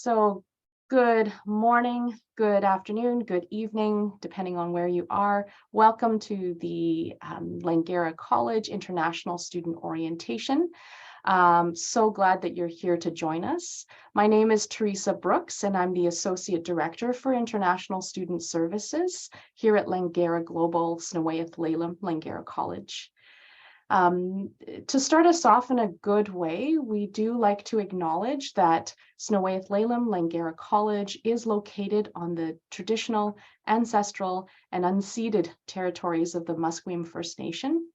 So good morning, good afternoon, good evening, depending on where you are. Welcome to the Langara College International Student Orientation. So glad that you're here to join us. My name is Teresa Brooks, and I'm the Associate Director for International Student Services here at Langara Global Sneweith Laylam Langara College. To start us off in a good way, we do like to acknowledge that Sneweith Laylam Langara College is located on the traditional, ancestral, and unceded territories of the Musqueam First Nation,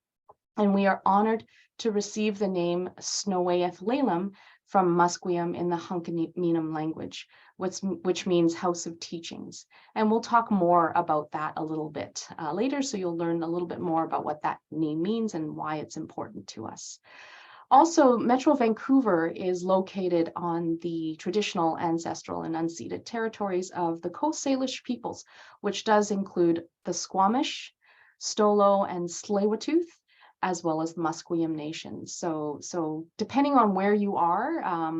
and we are honored to receive the name Sneweith Laylam from Musqueam in the Hunkaminam language, which means House of Teachings. And we'll talk more about that a little bit later, so you'll learn a little bit more about what that name means and why it's important to us. Also, Metro Vancouver is located on the traditional, ancestral, and unceded territories of the Coast Salish peoples, which does include the Squamish, Stolo, and Tsleil-Waututh, as well as the Musqueam Nation. So depending on where you are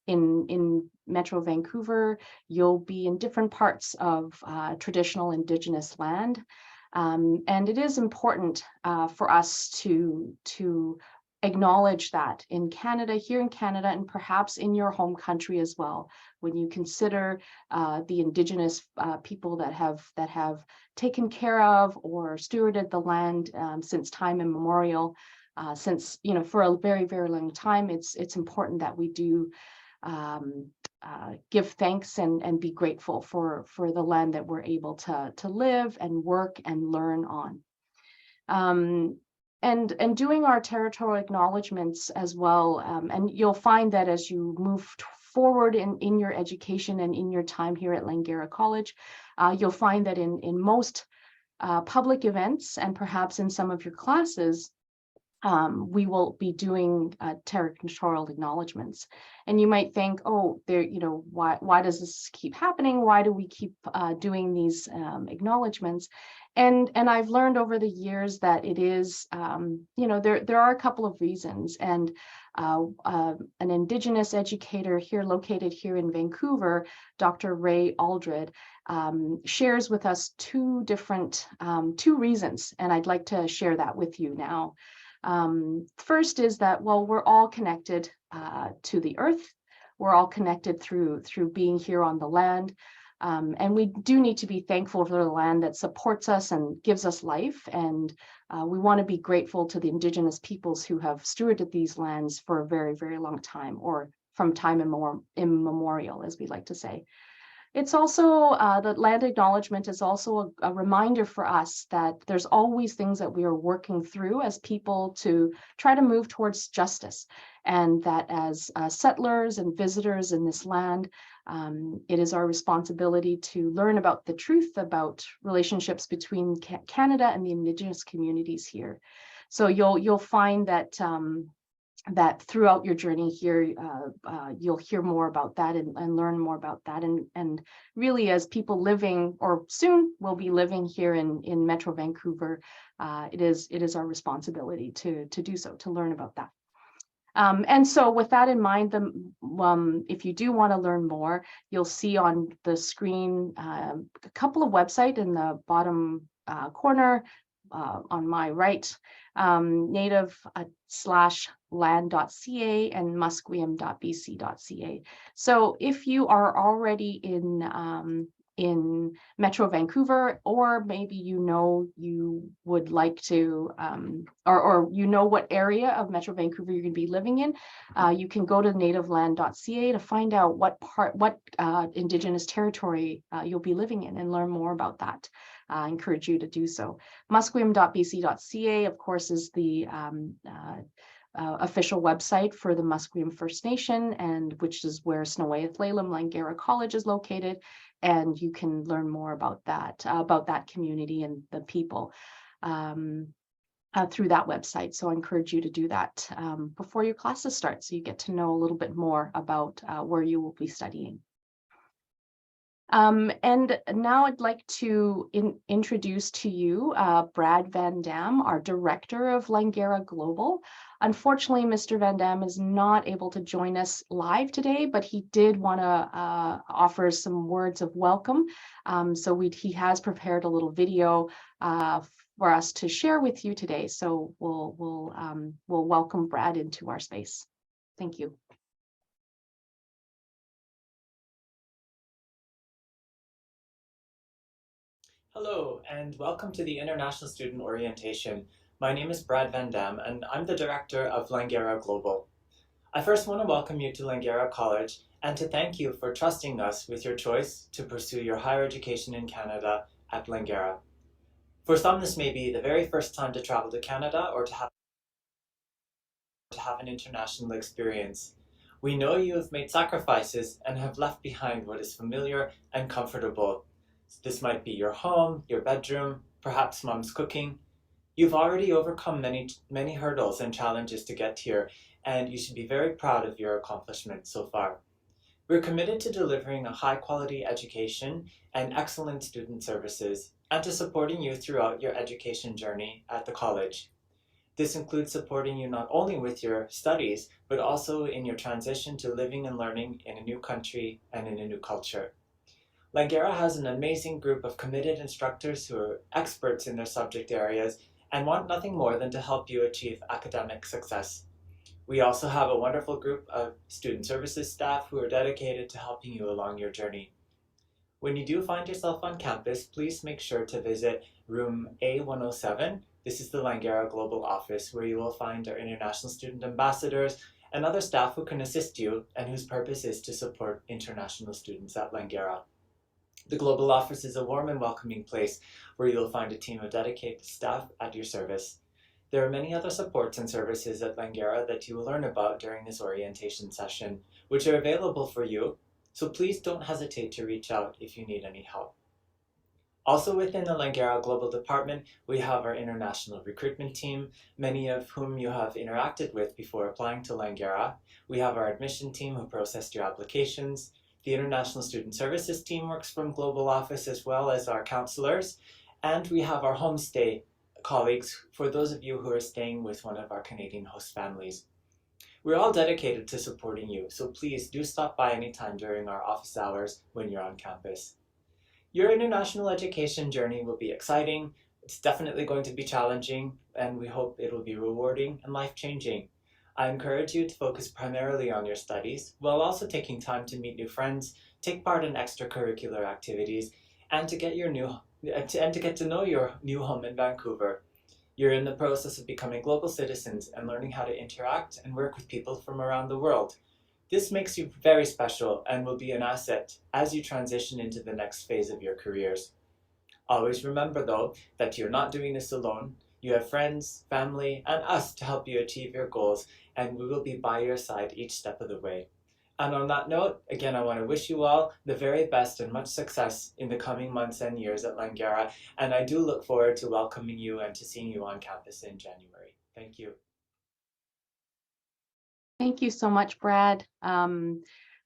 in Metro Vancouver, you'll be in different parts of traditional Indigenous land. And it is important for us to acknowledge that in Canada, here in Canada, and perhaps in your home country as well, when you consider the Indigenous people that have taken care of or stewarded the land since time immemorial, since, for a very, very long time, it's important that we do give thanks and be grateful for the land that we're able to live and work and learn on. And doing our territorial acknowledgements as well. And you'll find that as you move forward in your education and in your time here at Langara College, you'll find that in most public events and perhaps in some of your classes, we will be doing territorial acknowledgements. And you might think, oh, why does this keep happening? Why do we keep doing these acknowledgements? And I've learned over the years that it is, there are a couple of reasons. And an Indigenous educator here, located here in Vancouver, Dr. Ray Aldred, shares with us two reasons, and I'd like to share that with you now. First is that, well, we're all connected to the earth. We're all connected through being here on the land. And we do need to be thankful for the land that supports us and gives us life. And we want to be grateful to the Indigenous peoples who have stewarded these lands for a very, very long time, or from time immemorial, as we like to say. It's also, the land acknowledgement is also a reminder for us that there's always things that we are working through as people to try to move towards justice. And that as settlers and visitors in this land, it is our responsibility to learn about the truth about relationships between Canada and the Indigenous communities here. So you'll find that that throughout your journey here, you'll hear more about that and learn more about that. And really, as people living, or soon will be living here in Metro Vancouver, it is our responsibility to do so, to learn about that. And so with that in mind, if you do want to learn more, you'll see on the screen a couple of websites in the bottom corner. On my right, native/land.ca and musqueam.bc.ca. So if you are already in Metro Vancouver, or maybe you would like to, or what area of Metro Vancouver you're going to be living in, you can go to nativeland.ca to find out what Indigenous territory you'll be living in and learn more about that. I encourage you to do so. Musqueam.bc.ca, of course, is the official website for the Musqueam First Nation, and which is where Sneweith Laylam Langara College is located. And you can learn more about that community and the people through that website. So I encourage you to do that before your classes start, so you get to know a little bit more about where you will be studying. And now I'd like to introduce to you Brad Van Dam, our Director of Langara Global. Unfortunately, Mr. Van Dam is not able to join us live today, but he did want to offer some words of welcome. So he has prepared a little video for us to share with you today. So we'll welcome Brad into our space. Thank you. Hello, and welcome to the International Student Orientation. My name is Brad Van Dam, and I'm the Director of Langara Global. I first want to welcome you to Langara College and to thank you for trusting us with your choice to pursue your higher education in Canada at Langara. For some, this may be the very first time to travel to Canada or to have an international experience. We know you have made sacrifices and have left behind what is familiar and comfortable. This might be your home, your bedroom, perhaps mom's cooking. You've already overcome many hurdles and challenges to get here, and you should be very proud of your accomplishments so far. We're committed to delivering a high-quality education and excellent student services, and to supporting you throughout your education journey at the college. This includes supporting you not only with your studies, but also in your transition to living and learning in a new country and in a new culture. Langara has an amazing group of committed instructors who are experts in their subject areas and want nothing more than to help you achieve academic success. We also have a wonderful group of student services staff who are dedicated to helping you along your journey. When you do find yourself on campus, please make sure to visit room A107. This is the Langara Global Office, where you will find our international student ambassadors and other staff who can assist you and whose purpose is to support international students at Langara. The Global Office is a warm and welcoming place where you'll find a team of dedicated staff at your service. There are many other supports and services at Langara that you will learn about during this orientation session, which are available for you, so please don't hesitate to reach out if you need any help. Also within the Langara Global Department, we have our international recruitment team, many of whom you have interacted with before applying to Langara. We have our admission team who processed your applications. The International Student Services team works from Global Office, as well as our counselors. And we have our homestay colleagues for those of you who are staying with one of our Canadian host families. We're all dedicated to supporting you, so please do stop by anytime during our office hours when you're on campus. Your international education journey will be exciting. It's definitely going to be challenging, and we hope it will be rewarding and life-changing. I encourage you to focus primarily on your studies, while also taking time to meet new friends, take part in extracurricular activities, and to get to know your new home in Vancouver. You're in the process of becoming global citizens and learning how to interact and work with people from around the world. This makes you very special and will be an asset as you transition into the next phase of your careers. Always remember, though, that you're not doing this alone. You have friends, family, and us to help you achieve your goals, and we will be by your side each step of the way. And on that note, again, I want to wish you all the very best and much success in the coming months and years at Langara, and I do look forward to welcoming you and to seeing you on campus in January. Thank you. Thank you so much, Brad.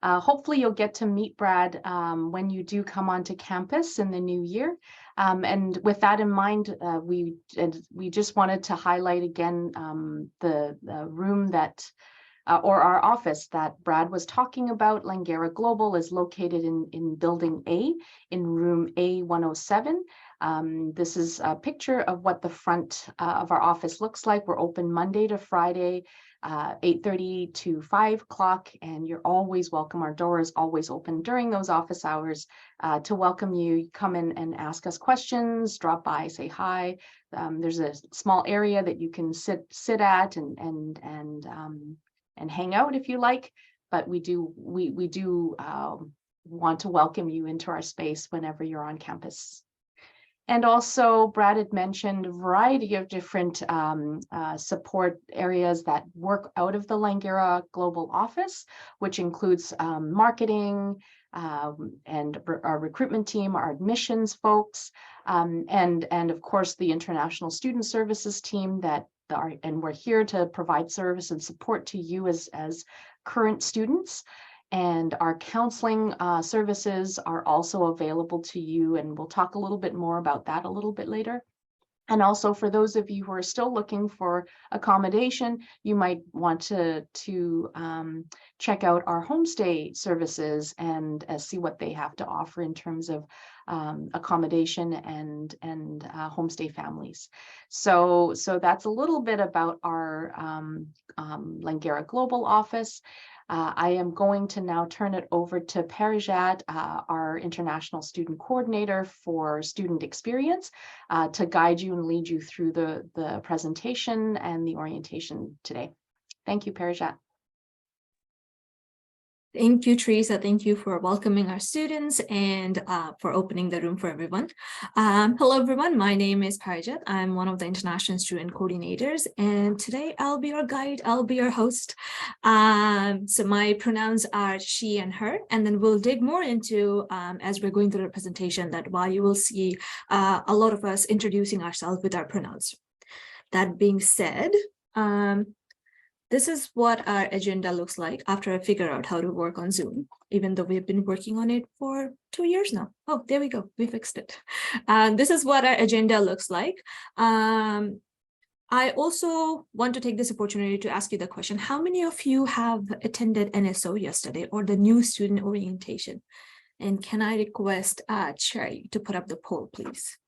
Hopefully you'll get to meet Brad when you do come onto campus in the new year. And with that in mind, we just wanted to highlight again the room that or our office that Brad was talking about. Langara Global is located in Building A in room A107. This is a picture of what the front of our office looks like. We're open Monday to Friday, 8:30 to 5 o'clock, and you're always welcome. Our door is always open during those office hours to welcome you. Come in and ask us questions, drop by, say hi. There's a small area that you can sit at and hang out if you like, but we do want to welcome you into our space whenever you're on campus. And also, Brad had mentioned a variety of different support areas that work out of the Langara Global Office, which includes marketing and our recruitment team, our admissions folks, and of course the International Student Services team and we're here to provide service and support to you as current students. And our counseling services are also available to you, and we'll talk a little bit more about that a little bit later. And also for those of you who are still looking for accommodation, you might want to check out our homestay services and see what they have to offer in terms of accommodation and homestay families. So that's a little bit about our Langara Global Office. I am going to now turn it over to Parijat, our International Student Coordinator for Student Experience, to guide you and lead you through the presentation and the orientation today. Thank you, Parijat. Thank you, Teresa. Thank you for welcoming our students and for opening the room for everyone. Hello, everyone. My name is Parijat. I'm one of the International Student Coordinators, and today I'll be your guide. I'll be your host. So my pronouns are she and her, and then we'll dig more into, as we're going through the presentation, that while you will see a lot of us introducing ourselves with our pronouns. That being said, this is what our agenda looks like after I figure out how to work on Zoom, even though we've been working on it for 2 years now. Oh, there we go. We fixed it. This is what our agenda looks like. I also want to take this opportunity to ask you the question, how many of you have attended NSO yesterday, or the new student orientation? And can I request Cherry to put up the poll, please?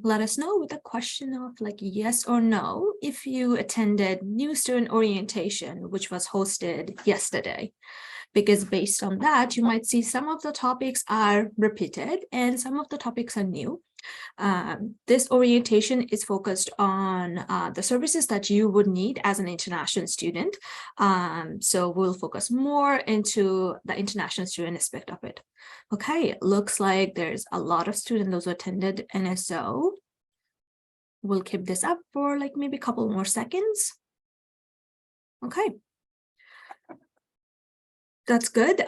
Let us know with a question of like yes or no if you attended new student orientation, which was hosted yesterday, because based on that, you might see some of the topics are repeated and some of the topics are new. This orientation is focused on the services that you would need as an international student. So we'll focus more into the international student aspect of it. Okay, it looks like there's a lot of students who attended NSO. We'll keep this up for like maybe a couple more seconds. Okay. That's good.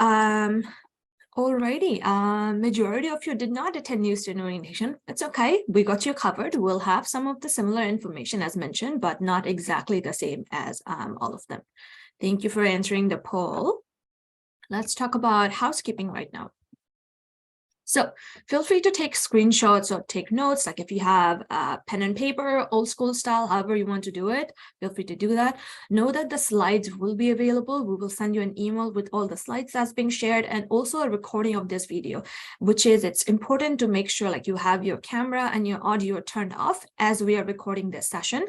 Alrighty, majority of you did not attend new student orientation. It's okay, we got you covered. We'll have some of the similar information as mentioned, but not exactly the same as all of them. Thank you for answering the poll. Let's talk about housekeeping right now. So feel free to take screenshots or take notes, like if you have pen and paper, old school style, however you want to do it, feel free to do that. Know that the slides will be available. We will send you an email with all the slides that's being shared, and also a recording of this video, which is, it's important to make sure like you have your camera and your audio turned off as we are recording this session.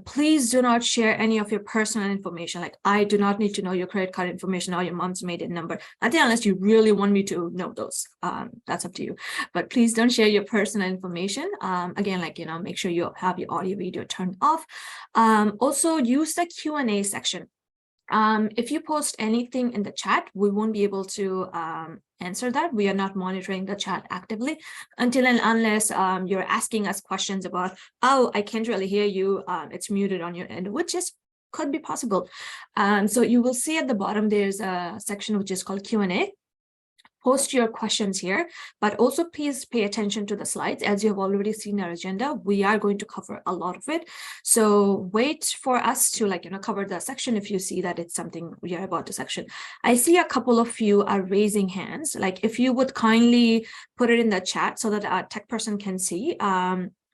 Please do not share any of your personal information. Like I do not need to know your credit card information or your mom's maiden number, unless you really want me to know those. That's up to you, but please don't share your personal information. Again, like, you know, make sure you have your audio video turned off. Also use the Q&A section. If you post anything in the chat, we won't be able to answer that. We are not monitoring the chat actively until and unless you're asking us questions about, oh, I can't really hear you, it's muted on your end, which is could be possible. So you will see at the bottom, there's a section which is called Q&A. Post your questions here, but also please pay attention to the slides. As you have already seen our agenda, we are going to cover a lot of it. So wait for us to, like, you know, cover the section if you see that it's something we are about to section. I see a couple of you are raising hands. Like if you would kindly put it in the chat so that our tech person can see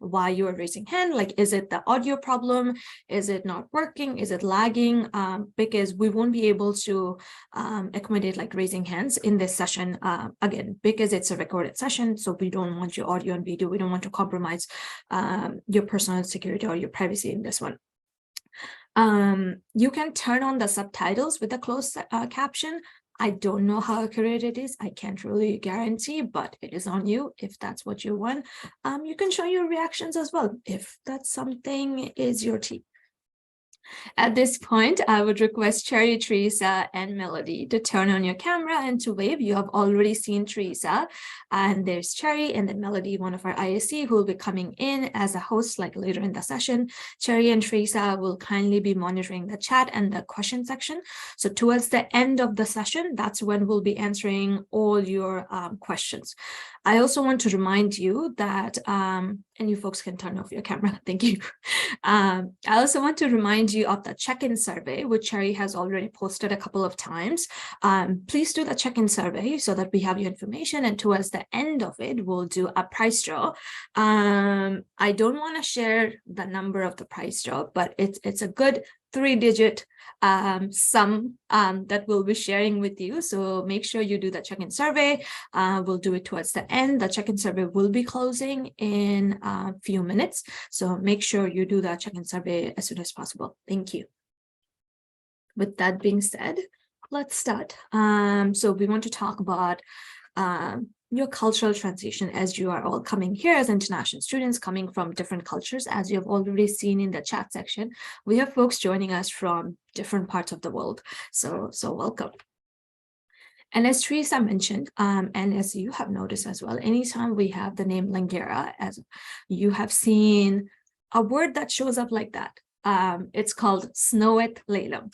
why you are raising hand. Like, is it the audio problem? Is it not working? Is it lagging? Because we won't be able to accommodate like raising hands in this session, again, because it's a recorded session. So we don't want your audio and video. We don't want to compromise your personal security or your privacy in this one. You can turn on the subtitles with a closed caption. I don't know how accurate it is. I can't really guarantee, but it is on you if that's what you want. You can show your reactions as well if that's something is your team. At this point, I would request Cherry, Teresa, and Melody to turn on your camera and to wave. You have already seen Teresa, and there's Cherry, and then Melody, one of our ISC, who will be coming in as a host like later in the session. Cherry and Teresa will kindly be monitoring the chat and the question section. So towards the end of the session, that's when we'll be answering all your questions. I also want to remind you that and you folks can turn off your camera. Thank you. I also want to remind you of the check-in survey, which Cherry has already posted a couple of times. Please do the check-in survey so that we have your information, and towards the end of it, we'll do a prize draw. I don't want to share the number of the prize draw, but it's a good 3-digit sum that we'll be sharing with you. So make sure you do the check-in survey. We'll do it towards the end. The check-in survey will be closing in a few minutes. So make sure you do the check-in survey as soon as possible. Thank you. With that being said, let's start. So we want to talk about your cultural transition as you are all coming here as international students coming from different cultures. As you have already seen in the chat section, we have folks joining us from different parts of the world. So welcome. And as Teresa mentioned, and as you have noticed as well, anytime we have the name Langara, as you have seen a word that shows up like that, it's called Snoweth Laylam.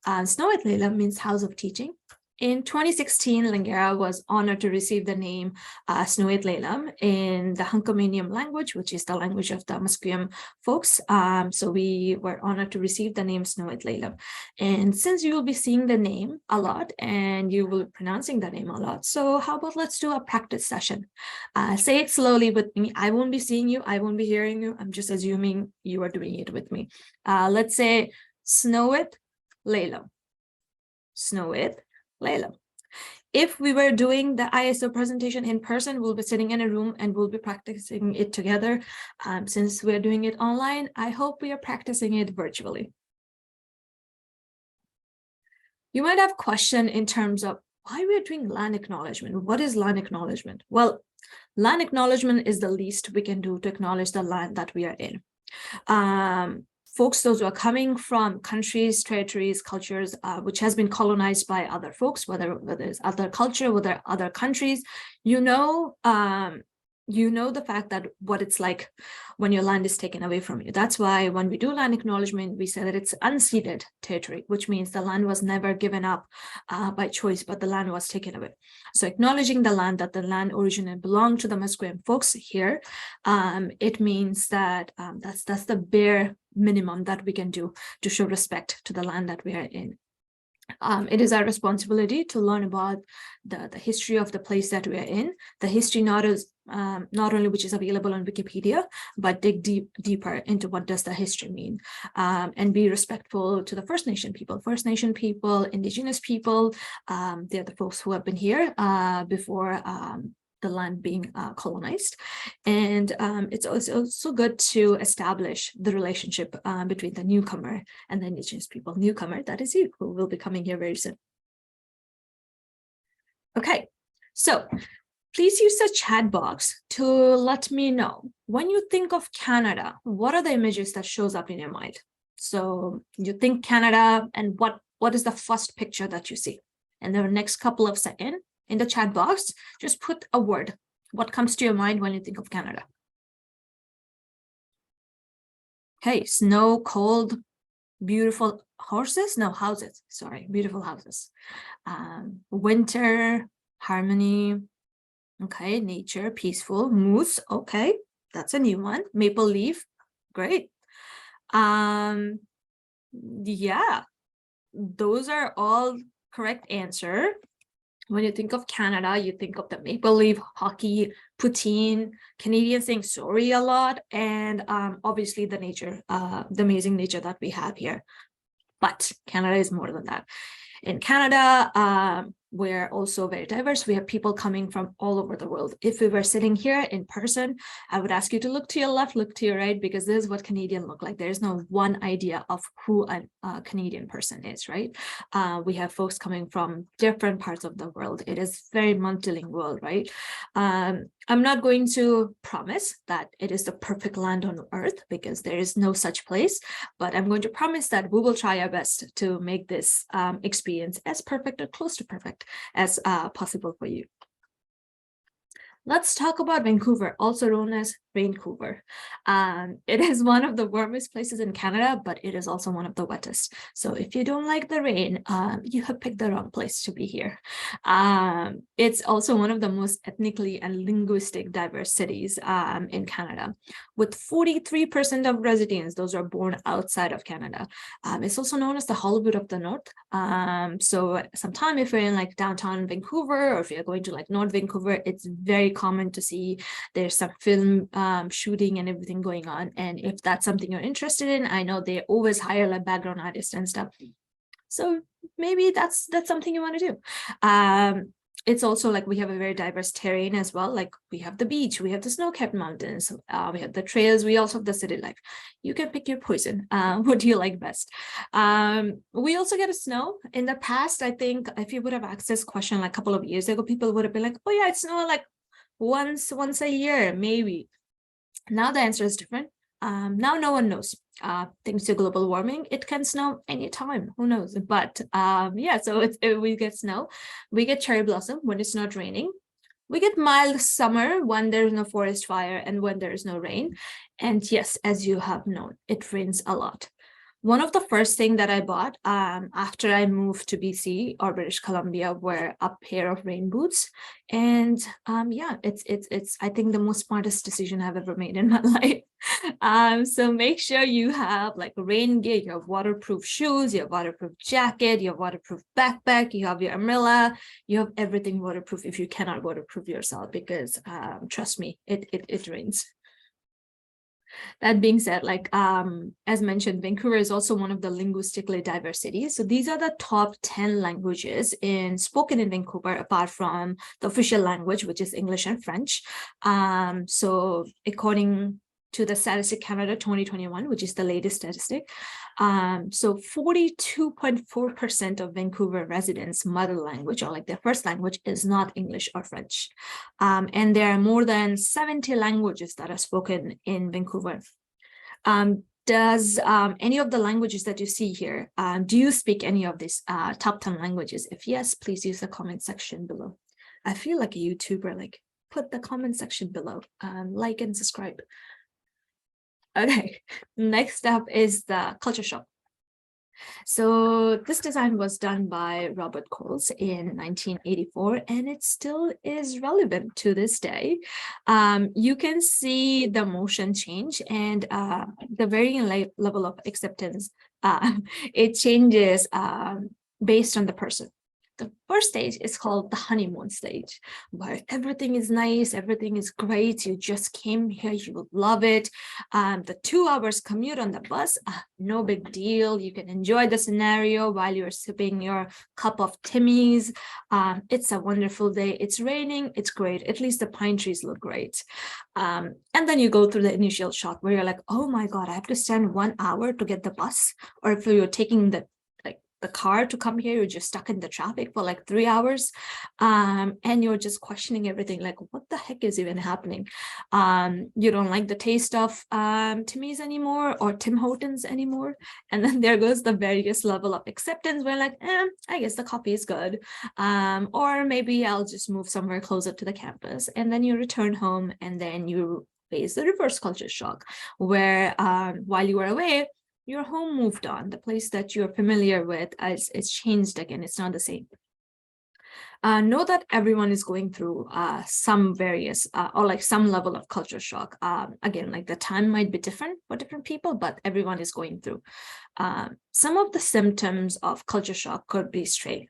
Snoweth Laylam means house of teaching. In 2016, Langara was honored to receive the name Snoweth Laylam in the Hunkamanian language, which is the language of the Musqueam folks. So we were honored to receive the name Snoweth Laylam. And since you will be seeing the name a lot and you will be pronouncing the name a lot, so how about let's do a practice session? Say it slowly with me. I won't be seeing you. I won't be hearing you. I'm just assuming you are doing it with me. Let's say Snoweth Laylam. Snoweth Laylam. If we were doing the ISO presentation in person, we'll be sitting in a room and we'll be practicing it together. Since we're doing it online, I hope we are practicing it virtually. You might have a question in terms of why we're doing land acknowledgement. What is land acknowledgement? Well, land acknowledgement is the least we can do to acknowledge the land that we are in. Folks, those who are coming from countries, territories, cultures, which has been colonized by other folks, whether it's other culture, whether other countries, you know the fact that what it's like when your land is taken away from you. That's why when we do land acknowledgement, we say that it's unceded territory, which means the land was never given up by choice, but the land was taken away. So acknowledging the land, that the land originally belonged to the Musqueam folks here, it means that that's the bare minimum that we can do to show respect to the land that we are in. It is our responsibility to learn about the history of the place that we are in, the history not only which is available on Wikipedia, but dig deeper into what does the history mean, and be respectful to the First Nation people. First Nation people, Indigenous people, they're the folks who have been here before the land being colonized. And it's also good to establish the relationship between the newcomer and the Indigenous people. Newcomer, that is you, who will be coming here very soon. Okay, so please use the chat box to let me know, when you think of Canada, what are the images that shows up in your mind? So you think Canada, and what is the first picture that you see? And the next couple of seconds, in the chat box, just put a word. What comes to your mind when you think of Canada? Okay, snow, cold, beautiful horses? No, houses, sorry, beautiful houses. Winter, harmony, okay, nature, peaceful, moose, okay, that's a new one. Maple leaf, great. Yeah, those are all correct answer. When you think of Canada, you think of the maple leaf, hockey, poutine, Canadians saying sorry a lot, and obviously the nature, the amazing nature that we have here. But Canada is more than that. In Canada, we're also very diverse. We have people coming from all over the world. If we were sitting here in person, I would ask you to look to your left, look to your right, because this is what Canadian look like. There's no one idea of who a Canadian person is, right? We have folks coming from different parts of the world. It is very multilingual, right? I'm not going to promise that it is the perfect land on earth, because there is no such place, but I'm going to promise that we will try our best to make this experience as perfect or close to perfect as possible for you. Let's talk about Vancouver, also known as Vancouver. It is one of the warmest places in Canada, but it is also one of the wettest. So if you don't like the rain, you have picked the wrong place to be here. It's also one of the most ethnically and linguistic diverse cities in Canada, with 43% of residents, those are born outside of Canada. It's also known as the Hollywood of the North. So sometime if you're in like downtown Vancouver, or if you're going to like North Vancouver, it's very common to see there's some film shooting and everything going on. And if that's something you're interested in, I know they always hire like background artists and stuff. So maybe that's something you want to do. It's also like we have a very diverse terrain as well. Like we have the beach, we have the snow-capped mountains, we have the trails, we also have the city life. You can pick your poison. What do you like best? We also get a snow. In the past, I think if you would have asked this question like a couple of years ago, people would have been like, oh yeah, it's snow like once a year, maybe. Now the answer is different. Now no one knows. Thanks to global warming, it can snow anytime. Who knows? But yeah, so we get snow, we get cherry blossom when it's not raining. We get mild summer when there's no forest fire and when there is no rain. And yes, as you have known, it rains a lot. One of the first thing that I bought after I moved to BC or British Columbia were a pair of rain boots. And yeah, it's I think the most smartest decision I've ever made in my life. So make sure you have like rain gear, you have waterproof shoes, you have waterproof jacket, you have waterproof backpack, you have your umbrella, you have everything waterproof if you cannot waterproof yourself, because trust me, it rains. That being said, like as mentioned, Vancouver is also one of the linguistically diverse cities. So these are the top 10 languages spoken in Vancouver, apart from the official language, which is English and French. So according to the Statistic Canada 2021, which is the latest statistic, so 42.4% of Vancouver residents' mother language, or like their first language, is not English or French. And there are more than 70 languages that are spoken in Vancouver. Does any of the languages that you see here, do you speak any of these top 10 languages? If yes, please use the comment section below. I feel like a YouTuber, like put the comment section below, like and subscribe. Okay, next up is the culture shock. So this design was done by Robert Coles in 1984, and it still is relevant to this day. You can see the motion change and the varying level of acceptance. It changes based on the person. The first stage is called the honeymoon stage, where everything is nice, everything is great. You just came here, you will love it. The 2 hours commute on the bus, no big deal. You can enjoy the scenario while you're sipping your cup of Timmy's. It's a wonderful day. It's raining. It's great. At least the pine trees look great. And then you go through the initial shock where you're like, oh my God, I have to stand 1 hour to get the bus. Or if you're taking the car to come here, you're just stuck in the traffic for like 3 hours, and you're just questioning everything, like what the heck is even happening. You don't like the taste of Timmy's anymore or Tim Hortons anymore, and then there goes the various level of acceptance where like I guess the coffee is good, or maybe I'll just move somewhere closer to the campus, and then you return home, and then you face the reverse culture shock where while you were away, your home moved on. The place that you're familiar with it's changed again. It's not the same. Know that everyone is going through some various or like some level of culture shock. Again, like the time might be different for different people, but everyone is going through. Some of the symptoms of culture shock could be straight.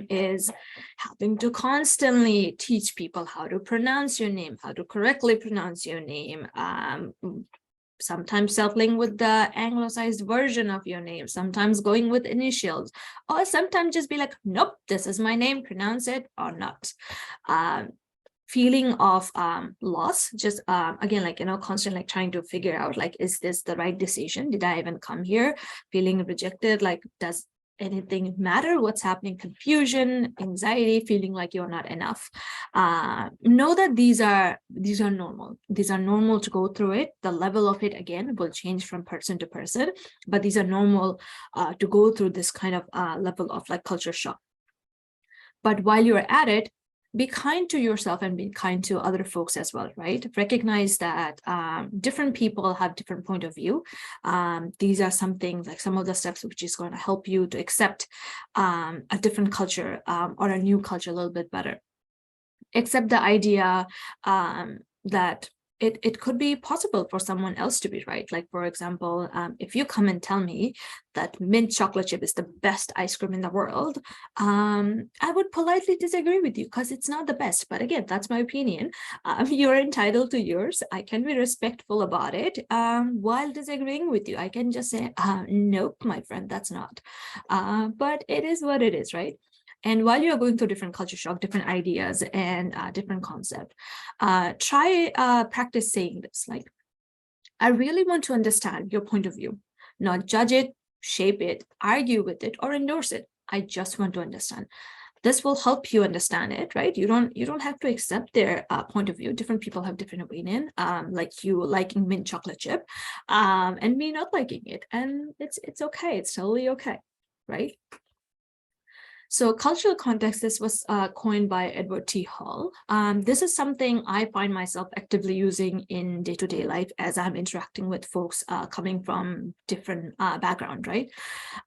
Is having to constantly teach people how to pronounce your name, how to correctly pronounce your name, sometimes settling with the anglicized version of your name, sometimes going with initials, or sometimes just be like, nope, this is my name, pronounce it or not. Feeling of loss, just again, like, constantly like trying to figure out, like, is this the right decision? Did I even come here? Feeling rejected, like, does anything matter? What's happening? Confusion, anxiety, feeling like you're not enough. Know that these are normal. These are normal to go through it. The level of it, again, will change from person to person, but these are normal to go through this kind of level of like culture shock. But while you're at it, be kind to yourself and be kind to other folks as well, right? Recognize that different people have different point of view. These are some things, like some of the steps which is going to help you to accept a different culture or a new culture a little bit better. Accept the idea that it could be possible for someone else to be right. Like, for example, if you come and tell me that mint chocolate chip is the best ice cream in the world, I would politely disagree with you because it's not the best. But again, that's my opinion. You're entitled to yours. I can be respectful about it while disagreeing with you. I can just say, nope, my friend, that's not. But it is what it is, right? And while you're going through different culture shock, different ideas and different concept, try practice saying this, like, I really want to understand your point of view, not judge it, shape it, argue with it, or endorse it. I just want to understand. This will help you understand it, right? You don't have to accept their point of view. Different people have different opinion, like you liking mint chocolate chip and me not liking it. And it's okay. It's totally okay, right? So cultural context, this was coined by Edward T. Hall. This is something I find myself actively using in day-to-day life as I'm interacting with folks coming from different background, right?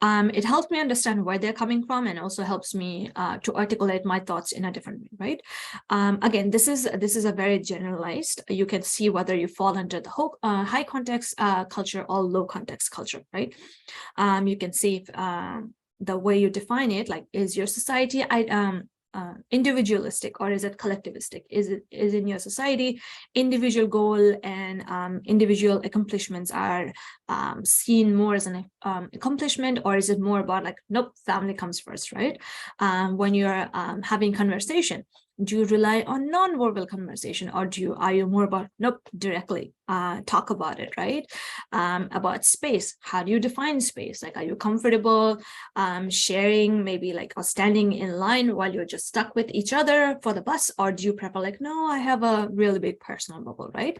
It helps me understand where they're coming from and also helps me to articulate my thoughts in a different way, right? Again, this is a very generalized. You can see whether you fall under the whole, high context culture or low context culture, right? You can see if the way you define it, like, is your society individualistic or is it collectivistic? Is in your society individual goal and individual accomplishments are seen more as an accomplishment, or is it more about like, nope, family comes first, right? When you're having conversation, do you rely on non-verbal conversation, or are you more about, nope, directly talk about it, right? About space, how do you define space? Like, are you comfortable sharing, maybe like, or standing in line while you're just stuck with each other for the bus, or do you prefer like, no, I have a really big personal bubble, right?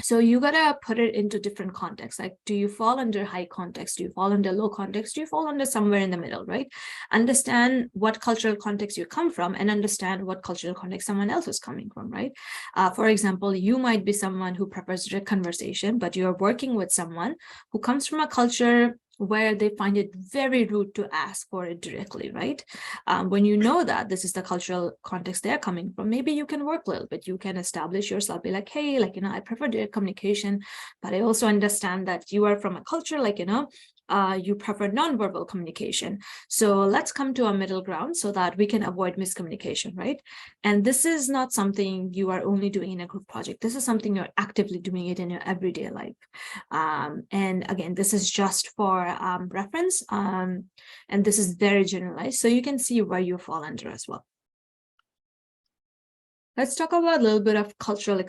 So you gotta put it into different contexts. Like, do you fall under high context? Do you fall under low context? Do you fall under somewhere in the middle, right? Understand what cultural context you come from and understand what cultural context someone else is coming from, right? For example, you might be someone who prefers direct conversation, but you're working with someone who comes from a culture where they find it very rude to ask for it directly, right? When you know that this is the cultural context they're coming from, maybe you can work a little bit. You can establish yourself, be like, hey, like, I prefer direct communication, but I also understand that you are from a culture, like, you prefer nonverbal communication. So let's come to a middle ground so that we can avoid miscommunication, right? And this is not something you are only doing in a group project. This is something you're actively doing it in your everyday life. And again, this is just for reference, and this is very generalized, so you can see where you fall under as well. Let's talk about a little bit of cultural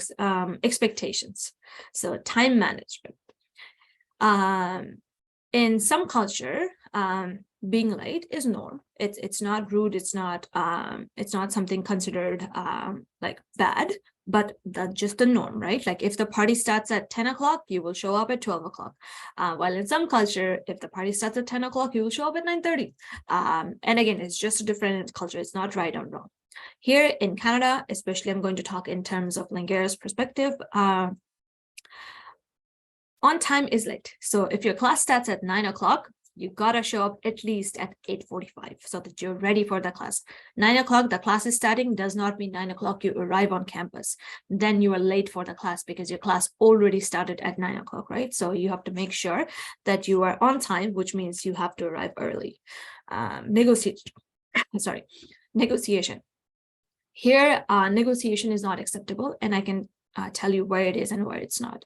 expectations. So time management. In some culture, being late is norm. It's not rude. It's not something considered like bad, but that's just the norm, right? Like, if the party starts at 10 o'clock, you will show up at 12 o'clock. While in some culture, if the party starts at 10 o'clock, you will show up at 9:30. And again, it's just a different culture. It's not right or wrong. Here in Canada, especially, I'm going to talk in terms of Langara's perspective. On time is late. So if your class starts at 9 o'clock, you gotta show up at least at 8:45 so that you're ready for the class. 9 o'clock, the class is starting, does not mean 9 o'clock you arrive on campus. Then you are late for the class because your class already started at 9 o'clock, right? So you have to make sure that you are on time, which means you have to arrive early. Negotiation. Here, negotiation is not acceptable, and I can tell you where it is and where it's not.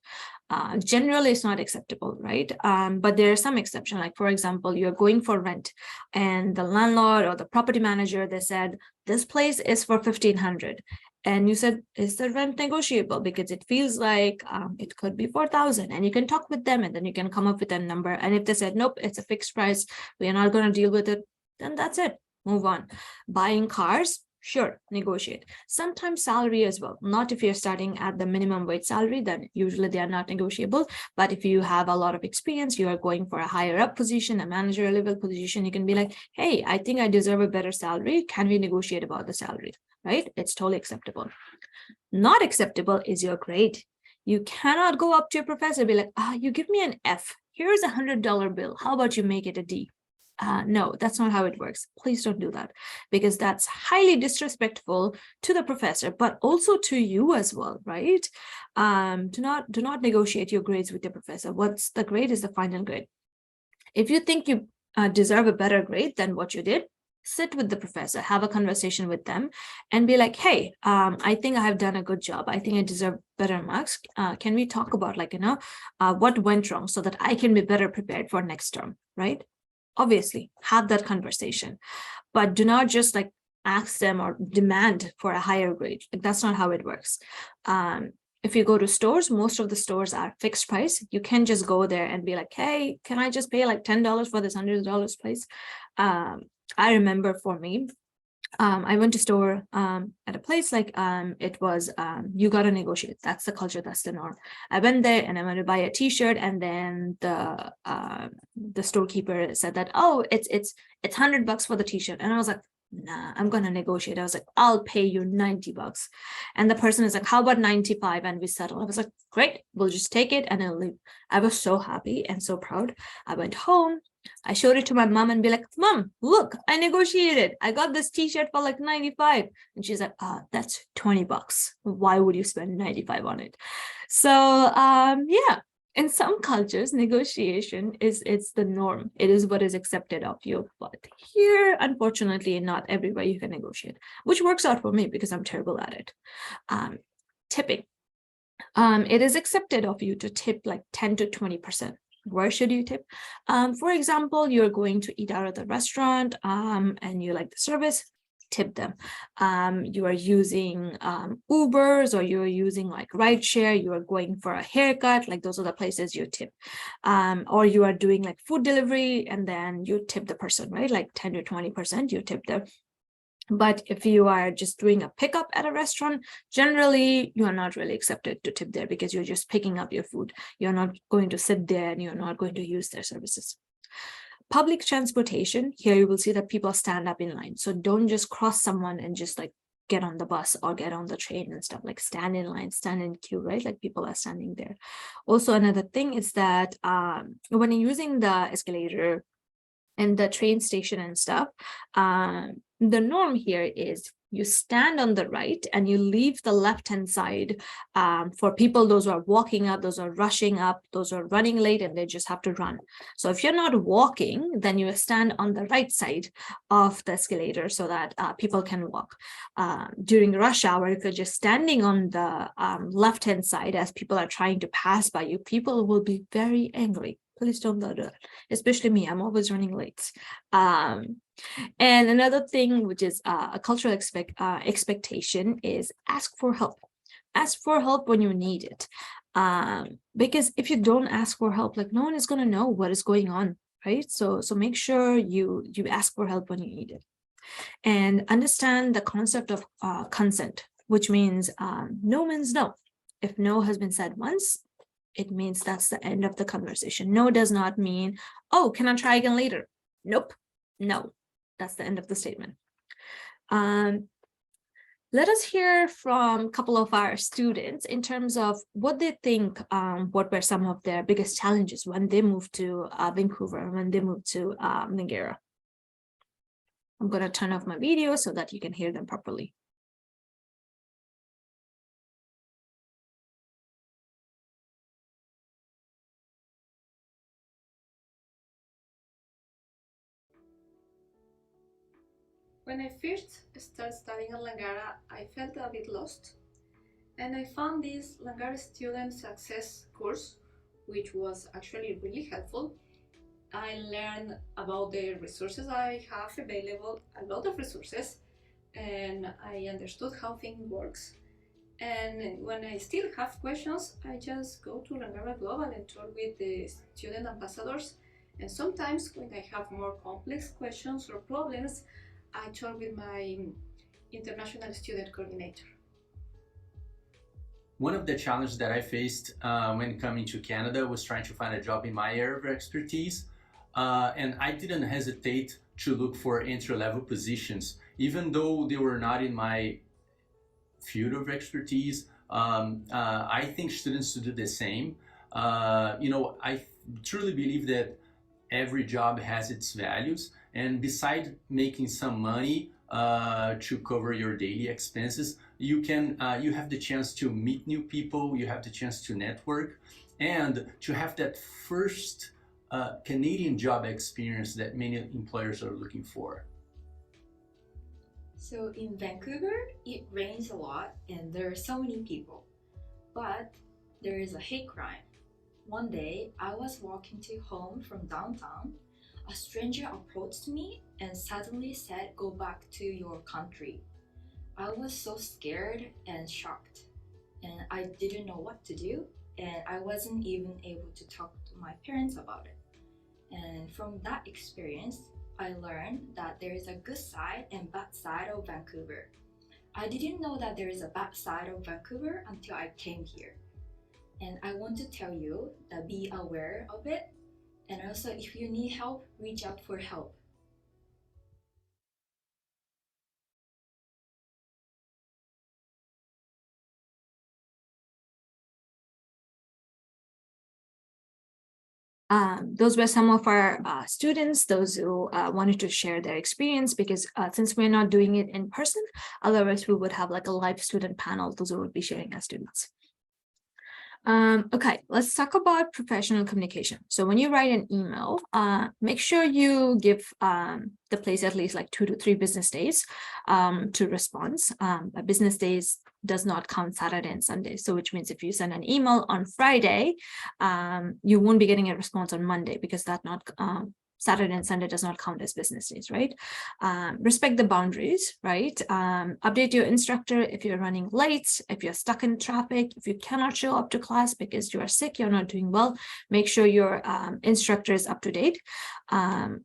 Generally, it's not acceptable, right? But there are some exceptions. Like, for example, you're going for rent, and the landlord or the property manager, they said, this place is for $1,500. And you said, is the rent negotiable? Because it feels like it could be 4,000, and you can talk with them and then you can come up with a number. And if they said, nope, it's a fixed price, we are not going to deal with it, then that's it. Move on. Buying cars. sure, negotiate. Sometimes salary as well. Not if you're starting at the minimum wage salary, then usually they are not negotiable. But if you have a lot of experience, you are going for a higher up position, a manager level position, you can be like, hey, I think I deserve a better salary. Can we negotiate about the salary? Right? It's totally acceptable. Not acceptable is your grade. You cannot go up to your professor and be like, you give me an F. Here's $100 bill. How about you make it a D? No, that's not how it works. Please don't do that, because that's highly disrespectful to the professor, but also to you as well, right? Do not negotiate your grades with your professor. What's the grade is the final grade. If you think you deserve a better grade than what you did, sit with the professor, have a conversation with them, and be like, hey, I think I have done a good job. I think I deserve better marks. Can we talk about what went wrong so that I can be better prepared for next term, right? Obviously, have that conversation, but do not just ask them or demand for a higher grade. That's not how it works. If you go to stores, most of the stores are fixed price. You can just go there and be like, hey, can I just pay $10 for this $100 place? I remember for me, I went to store at a place it was you got to negotiate. That's the culture, that's the norm. I went there and I went to buy a t-shirt, and then the storekeeper said that, oh, it's $100 for the t-shirt, and I was like, nah, I'm gonna negotiate. I was like, I'll pay you $90. And the person is like, how about 95? And we settled. I was like, great, we'll just take it and I'll leave. I was so happy and so proud. I went home, I showed it to my mom and be like, Mom, look, I negotiated. I got this t-shirt for 95. And she's like, that's $20. Why would you spend 95 on it? So yeah, in some cultures, negotiation it's the norm. It is what is accepted of you. But here, unfortunately, not everywhere you can negotiate, which works out for me because I'm terrible at it. Tipping. It is accepted of you to tip 10 to 20%. Where should you tip? For example, you're going to eat out at the restaurant and you like the service, tip them. You are using Ubers, or you're using rideshare, you are going for a haircut, those are the places you tip. Or you are doing food delivery and then you tip the person, right? 10 to 20% you tip them. But if you are just doing a pickup at a restaurant, generally you are not really accepted to tip there because you're just picking up your food. You're not going to sit there and you're not going to use their services. Public transportation, here you will see that people stand up in line. So don't just cross someone and just get on the bus or get on the train and stuff. Stand in line, stand in queue, right? People are standing there. Also, another thing is that when you're using the escalator and the train station and stuff, the norm here is you stand on the right and you leave the left-hand side for people, those who are walking up, those who are rushing up, those who are running late and they just have to run. So if you're not walking, then you stand on the right side of the escalator so that people can walk. During rush hour, if you're just standing on the left-hand side as people are trying to pass by you, people will be very angry. Please don't do that, especially me. I'm always running late. And another thing, which is a cultural expectation, is ask for help. Ask for help when you need it. Because if you don't ask for help, no one is going to know what is going on, right? So make sure you ask for help when you need it. And understand the concept of consent, which means no means no. If no has been said once, it means that's the end of the conversation. No does not mean, oh, can I try again later? Nope. No, that's the end of the statement. Let us hear from a couple of our students in terms of what they think, what were some of their biggest challenges when they moved to Vancouver, when they moved to Langara. I'm going to turn off my video so that you can hear them properly. When I first started studying at Langara, I felt a bit lost, and I found this Langara Student Success course, which was actually really helpful. I learned about the resources I have available, a lot of resources, and I understood how things works. And when I still have questions, I just go to Langara Global and talk with the student ambassadors. And sometimes when I have more complex questions or problems, I talk with my international student coordinator. One of the challenges that I faced when coming to Canada was trying to find a job in my area of expertise. And I didn't hesitate to look for entry-level positions, even though they were not in my field of expertise. I think students should do the same. I truly believe that every job has its values, and besides making some money to cover your daily expenses, you have the chance to meet new people, you have the chance to network, and to have that first Canadian job experience that many employers are looking for. So in Vancouver, it rains a lot and there are so many people, but there is a hate crime. One day, I was walking to home from downtown. A stranger approached me and suddenly said, "Go back to your country." I was so scared and shocked, and I didn't know what to do, and I wasn't even able to talk to my parents about it. And from that experience, I learned that there is a good side and bad side of Vancouver. I didn't know that there is a bad side of Vancouver until I came here. And I want to tell you that be aware of it. And also, if you need help, reach out for help. Those were some of our students, those who wanted to share their experience, because since we're not doing it in person, otherwise we would have like a live student panel, those who would be sharing as students. Okay, let's talk about professional communication. So when you write an email, make sure you give the place at least like 2 to 3 business days to response. Business days does not count Saturday and Sunday. So which means if you send an email on Friday, you won't be getting a response on Monday, because that not Saturday and Sunday does not count as business days, right? Respect the boundaries, right? Update your instructor if you're running late, if you're stuck in traffic, if you cannot show up to class because you are sick, you're not doing well, make sure your instructor is up to date.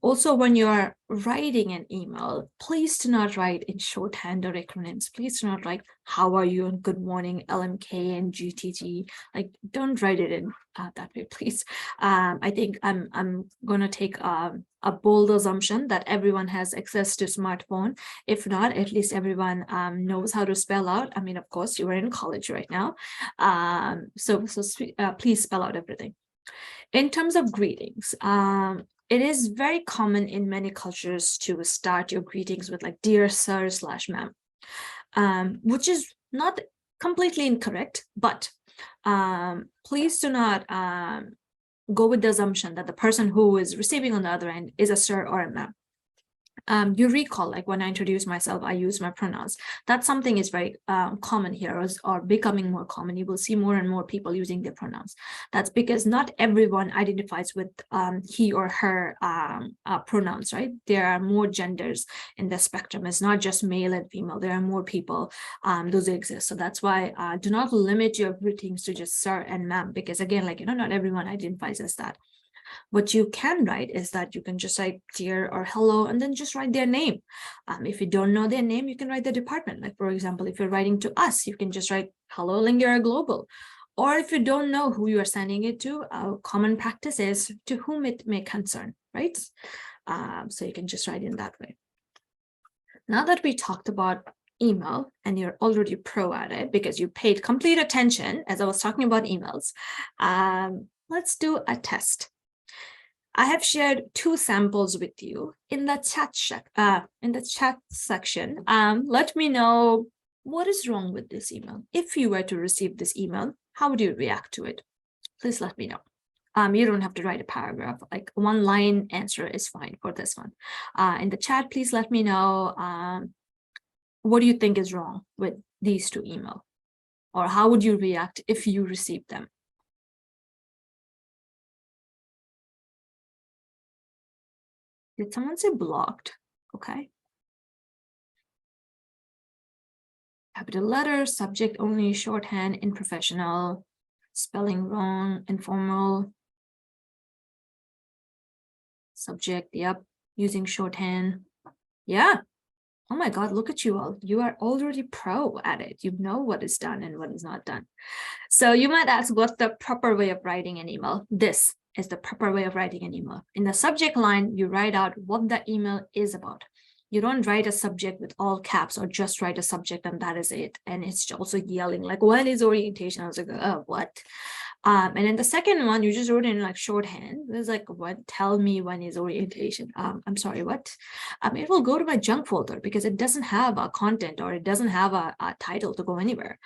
Also, when you're writing an email, please do not write in shorthand or acronyms. Please do not write "How are you" and "Good morning," LMK and GTT. Like, don't write it in that way, please. I think I'm going to take a bold assumption that everyone has access to smartphone. If not, at least everyone knows how to spell out. I mean, of course, you are in college right now. So please spell out everything. In terms of greetings, it is very common in many cultures to start your greetings with like "Dear Sir" / "Ma'am," which is not completely incorrect, but please do not go with the assumption that the person who is receiving on the other end is a sir or a ma'am. You recall, like when I introduce myself, I use my pronouns. That's something is very common here, or becoming more common. You will see more and more people using their pronouns. That's because not everyone identifies with he or her pronouns, right? There are more genders in the spectrum. It's not just male and female. There are more people. Those exist. So that's why do not limit your greetings to just sir and ma'am, because again, like, not everyone identifies as that. What you can write is that you can just write "dear" or "hello," and then just write their name. If you don't know their name, you can write the department. Like, for example, if you're writing to us, you can just write "Hello, Langara Global." Or if you don't know who you are sending it to, common practice is "to whom it may concern," right? So you can just write in that way. Now that we talked about email and you're already pro at it because you paid complete attention as I was talking about emails, let's do a test. I have shared 2 samples with you in the chat section. Let me know what is wrong with this email. If you were to receive this email, how would you react to it? Please let me know. You don't have to write a paragraph. Like, 1-line answer is fine for this one. In the chat, please let me know what do you think is wrong with these 2 emails, or how would you react if you received them? Did someone say blocked? Okay. Capital letter, subject only, shorthand, unprofessional, spelling wrong, informal. Subject, yep, using shorthand. Yeah, oh my God, look at you all. You are already pro at it. You know what is done and what is not done. So you might ask, what's the proper way of writing an email? This is the proper way of writing an email. In the subject line, you write out what the email is about. You don't write a subject with all caps or just write a subject and that is it. And it's also yelling like, when is orientation? I was like, oh, what? And then the second one, you just wrote in like shorthand. It's like, what? Tell me when is orientation? I'm sorry, what? It will go to my junk folder because it doesn't have a content or it doesn't have a title to go anywhere.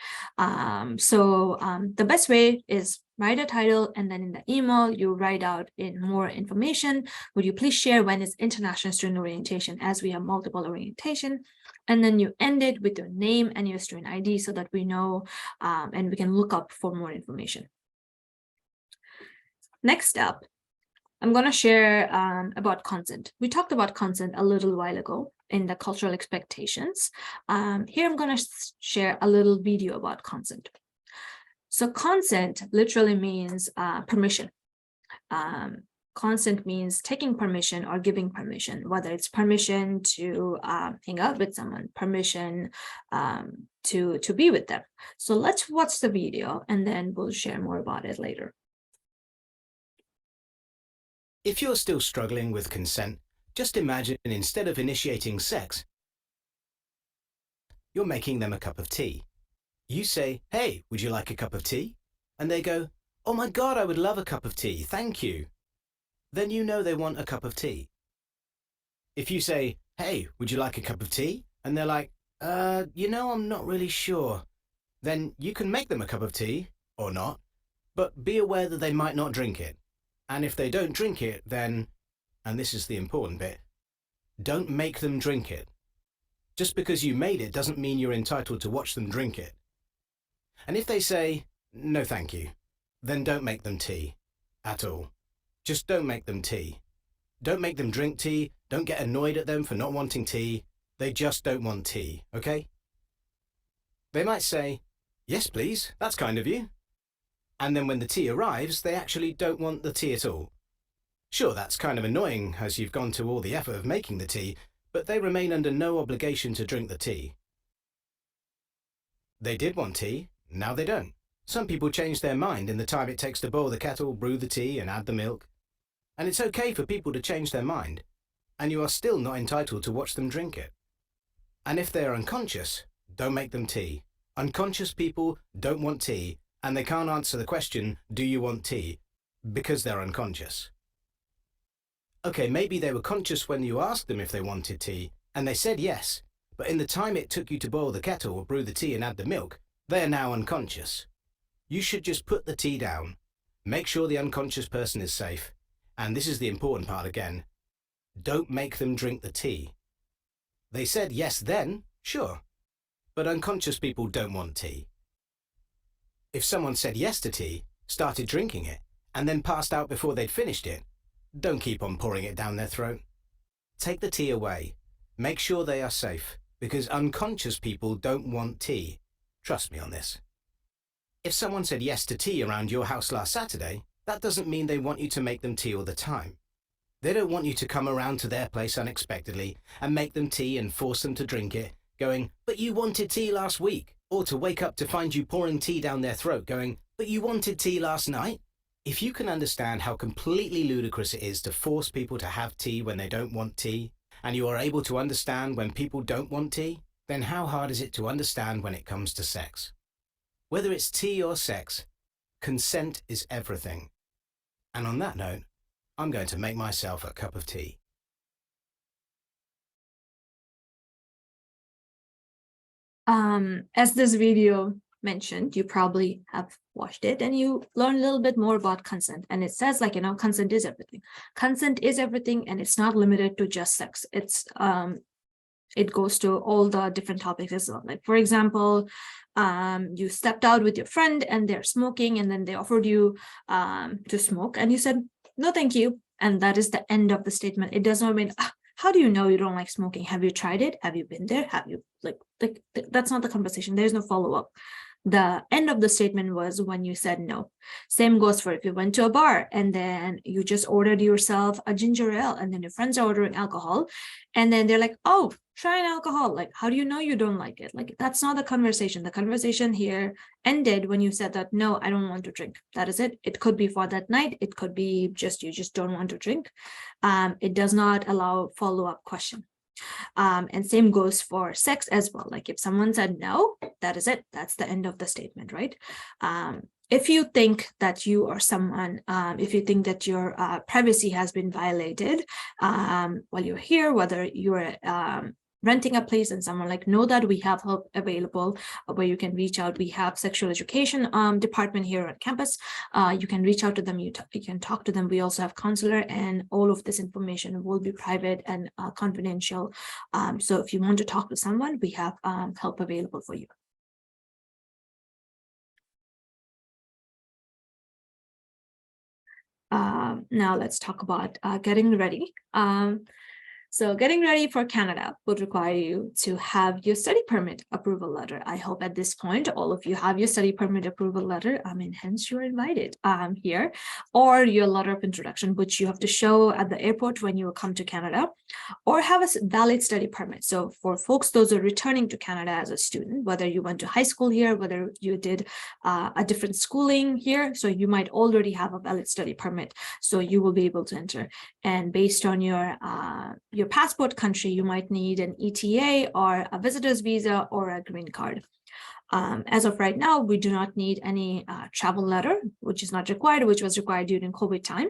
So the best way is write a title, and then in the email, you write out in more information. Would you please share when is International Student Orientation, as we have multiple orientation? And then you end it with your name and your student ID so that we know and we can look up for more information. Next up, I'm going to share about consent. We talked about consent a little while ago in the cultural expectations. Here I'm going to share a little video about consent. So consent literally means permission. Consent means taking permission or giving permission, whether it's permission to hang out with someone, permission to be with them. So let's watch the video and then we'll share more about it later. If you're still struggling with consent, just imagine instead of initiating sex, you're making them a cup of tea. You say, hey, would you like a cup of tea? And they go, oh my God, I would love a cup of tea, thank you. Then you know they want a cup of tea. If you say, hey, would you like a cup of tea? And they're like, I'm not really sure. Then you can make them a cup of tea, or not, but be aware that they might not drink it. And if they don't drink it, then, and this is the important bit, don't make them drink it. Just because you made it doesn't mean you're entitled to watch them drink it. And if they say, no thank you, then don't make them tea at all. Just don't make them tea. Don't make them drink tea. Don't get annoyed at them for not wanting tea. They just don't want tea, okay? They might say, yes, please, that's kind of you. And then when the tea arrives, they actually don't want the tea at all. Sure, that's kind of annoying as you've gone to all the effort of making the tea, but they remain under no obligation to drink the tea. They did want tea, now they don't. Some people change their mind in the time it takes to boil the kettle, brew the tea, and add the milk. And it's okay for people to change their mind, and you are still not entitled to watch them drink it. And if they are unconscious, don't make them tea. Unconscious people don't want tea, and they can't answer the question, do you want tea? Because they're unconscious. Okay, maybe they were conscious when you asked them if they wanted tea, and they said yes, but in the time it took you to boil the kettle, brew the tea, and add the milk, they are now unconscious. You should just put the tea down, make sure the unconscious person is safe, and this is the important part again, don't make them drink the tea. They said yes then, sure, but unconscious people don't want tea. If someone said yes to tea, started drinking it, and then passed out before they'd finished it, don't keep on pouring it down their throat. Take the tea away. Make sure they are safe, because unconscious people don't want tea. Trust me on this. If someone said yes to tea around your house last Saturday, that doesn't mean they want you to make them tea all the time. They don't want you to come around to their place unexpectedly and make them tea and force them to drink it, going, but you wanted tea last week. Or to wake up to find you pouring tea down their throat going, but you wanted tea last night? If you can understand how completely ludicrous it is to force people to have tea when they don't want tea, and you are able to understand when people don't want tea, then how hard is it to understand when it comes to sex? Whether it's tea or sex, consent is everything. And on that note, I'm going to make myself a cup of tea. As this video mentioned, you probably have watched it and you learn a little bit more about consent. And it says consent is everything. Consent is everything, and it's not limited to just sex. It goes to all the different topics as well. Like, for example, you stepped out with your friend and they're smoking, and then they offered you to smoke, and you said, no, thank you. And that is the end of the statement. It does not mean, how do you know you don't like smoking? Have you tried it? Have you been there? Have you that's not the conversation. There's no follow-up. The end of the statement was when you said no. Same goes for if you went to a bar and then you just ordered yourself a ginger ale, and then your friends are ordering alcohol, and then they're like, oh, trying alcohol. Like, how do you know you don't like it? Like, that's not the conversation. The conversation here ended when you said that, no, I don't want to drink. That is it. It could be for that night. It could be just, you just don't want to drink. It does not allow follow-up question. And same goes for sex as well. Like if someone said no, that is it. That's the end of the statement, right? If you think that you or someone, if you think that your privacy has been violated while you're here, whether you're renting a place and someone like, know that we have help available where you can reach out. We have sexual education department here on campus. You can reach out to them, you can talk to them. We also have counselor, and all of this information will be private and confidential. So if you want to talk to someone, we have help available for you. Now let's talk about getting ready. So getting ready for Canada would require you to have your study permit approval letter. I hope at this point, all of you have your study permit approval letter. Hence you're invited here, or your letter of introduction, which you have to show at the airport when you come to Canada, or have a valid study permit. So for folks, those are returning to Canada as a student, whether you went to high school here, whether you did a different schooling here, so you might already have a valid study permit, so you will be able to enter. And based on your passport country, you might need an ETA or a visitor's visa or a green card. As of right now, we do not need any travel letter, which is not required, which was required during COVID time.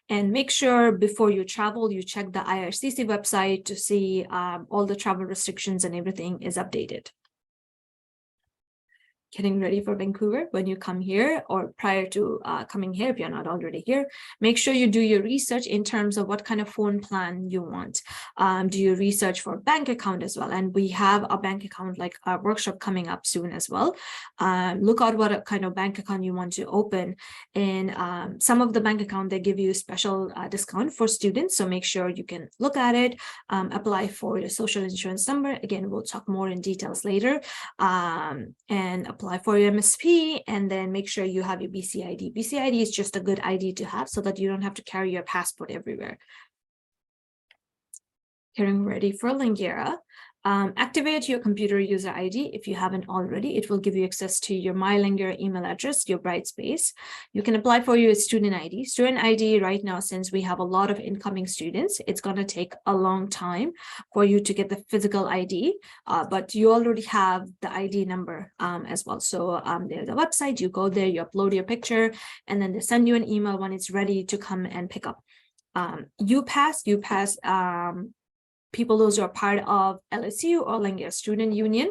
And make sure before you travel, you check the IRCC website to see all the travel restrictions and everything is updated. Getting ready for Vancouver when you come here, or prior to coming here, if you're not already here, make sure you do your research in terms of what kind of phone plan you want. Do your research for bank account as well. And we have a bank account, like a workshop coming up soon as well. Look out what kind of bank account you want to open. And some of the bank account, they give you special discount for students. So make sure you can look at it, apply for your social insurance number. Again, we'll talk more in details later. And apply for your MSP, and then make sure you have your BC ID. BC ID is just a good ID to have so that you don't have to carry your passport everywhere. Getting ready for Langara. Activate your computer user ID if you haven't already. It will give you access to your MyLangara email address, your Brightspace. You can apply for your student ID. Student ID right now, since we have a lot of incoming students, it's going to take a long time for you to get the physical ID, but you already have the ID number as well. So there's a website, you go there, you upload your picture, and then they send you an email when it's ready to come and pick up. UPass, people, those who are part of LSU or Langara Student Union,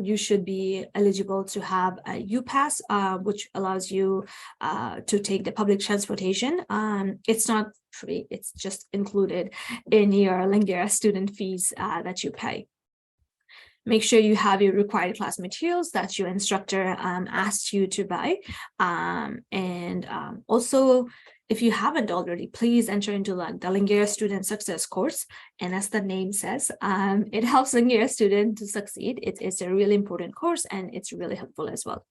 you should be eligible to have a UPass, which allows you to take the public transportation. It's not free, it's just included in your Langara student fees that you pay. Make sure you have your required class materials that your instructor asked you to buy. Also, if you haven't already, please enter into the Langara Student Success course. And as the name says, it helps Langara students to succeed. It's a really important course, and it's really helpful as well.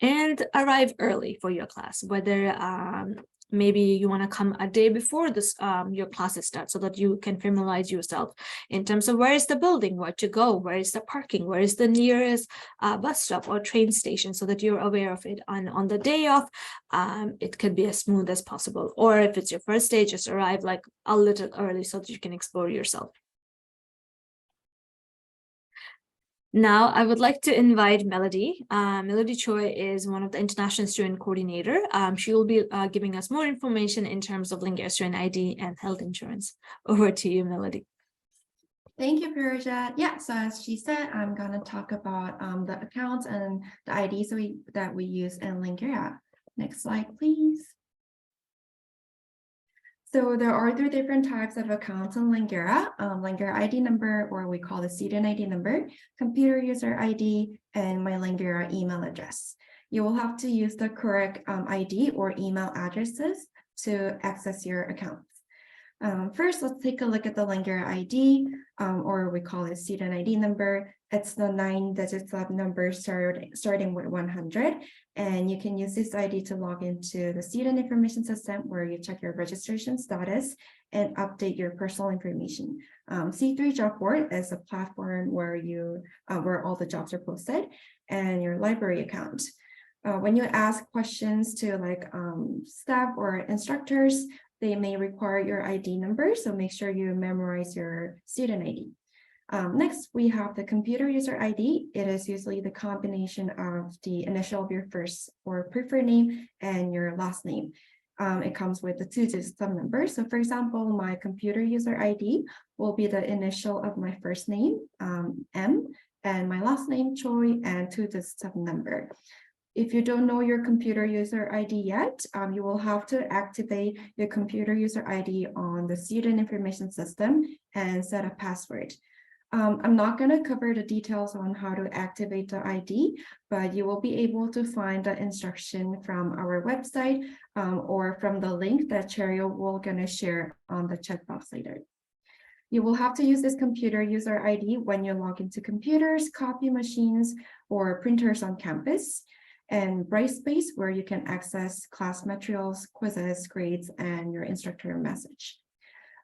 And arrive early for your class, whether maybe you want to come a day before this your classes start, so that you can familiarize yourself in terms of where is the building, where to go, where is the parking, where is the nearest bus stop or train station, so that you're aware of it. On the day off, it could be as smooth as possible. Or if it's your first day, just arrive like a little early so that you can explore yourself. Now, I would like to invite Melody. Melody Choi is one of the international student coordinator. She will be giving us more information in terms of Langara student ID and health insurance. Over to you, Melody. Thank you, Parajat. Yeah, so as she said, I'm going to talk about the accounts and the IDs that we use in Langara. Next slide, please. So there are 3 different types of accounts in Langara. Langara ID number, or we call the student ID number, computer user ID, and my Langara email address. You will have to use the correct ID or email addresses to access your accounts. First, let's take a look at the Langara ID, or we call it student ID number. It's the 9-digit number starting with 100. And you can use this ID to log into the student information system where you check your registration status and update your personal information. C3 Job Board is a platform where where all the jobs are posted, and your library account. When you ask questions to staff or instructors, they may require your ID number, so make sure you memorize your student ID. Next, we have the computer user ID. It is usually the combination of the initial of your first or preferred name and your last name. It comes with the 2-digit sub number. So for example, my computer user ID will be the initial of my first name, M, and my last name, Choi, and 2-digit sub number. If you don't know your computer user ID yet, you will have to activate your computer user ID on the student information system and set a password. I'm not going to cover the details on how to activate the ID, but you will be able to find the instruction from our website or from the link that Cherio will going to share on the chat box later. You will have to use this computer user ID when you log into computers, copy machines, or printers on campus, and Brightspace, where you can access class materials, quizzes, grades, and your instructor message.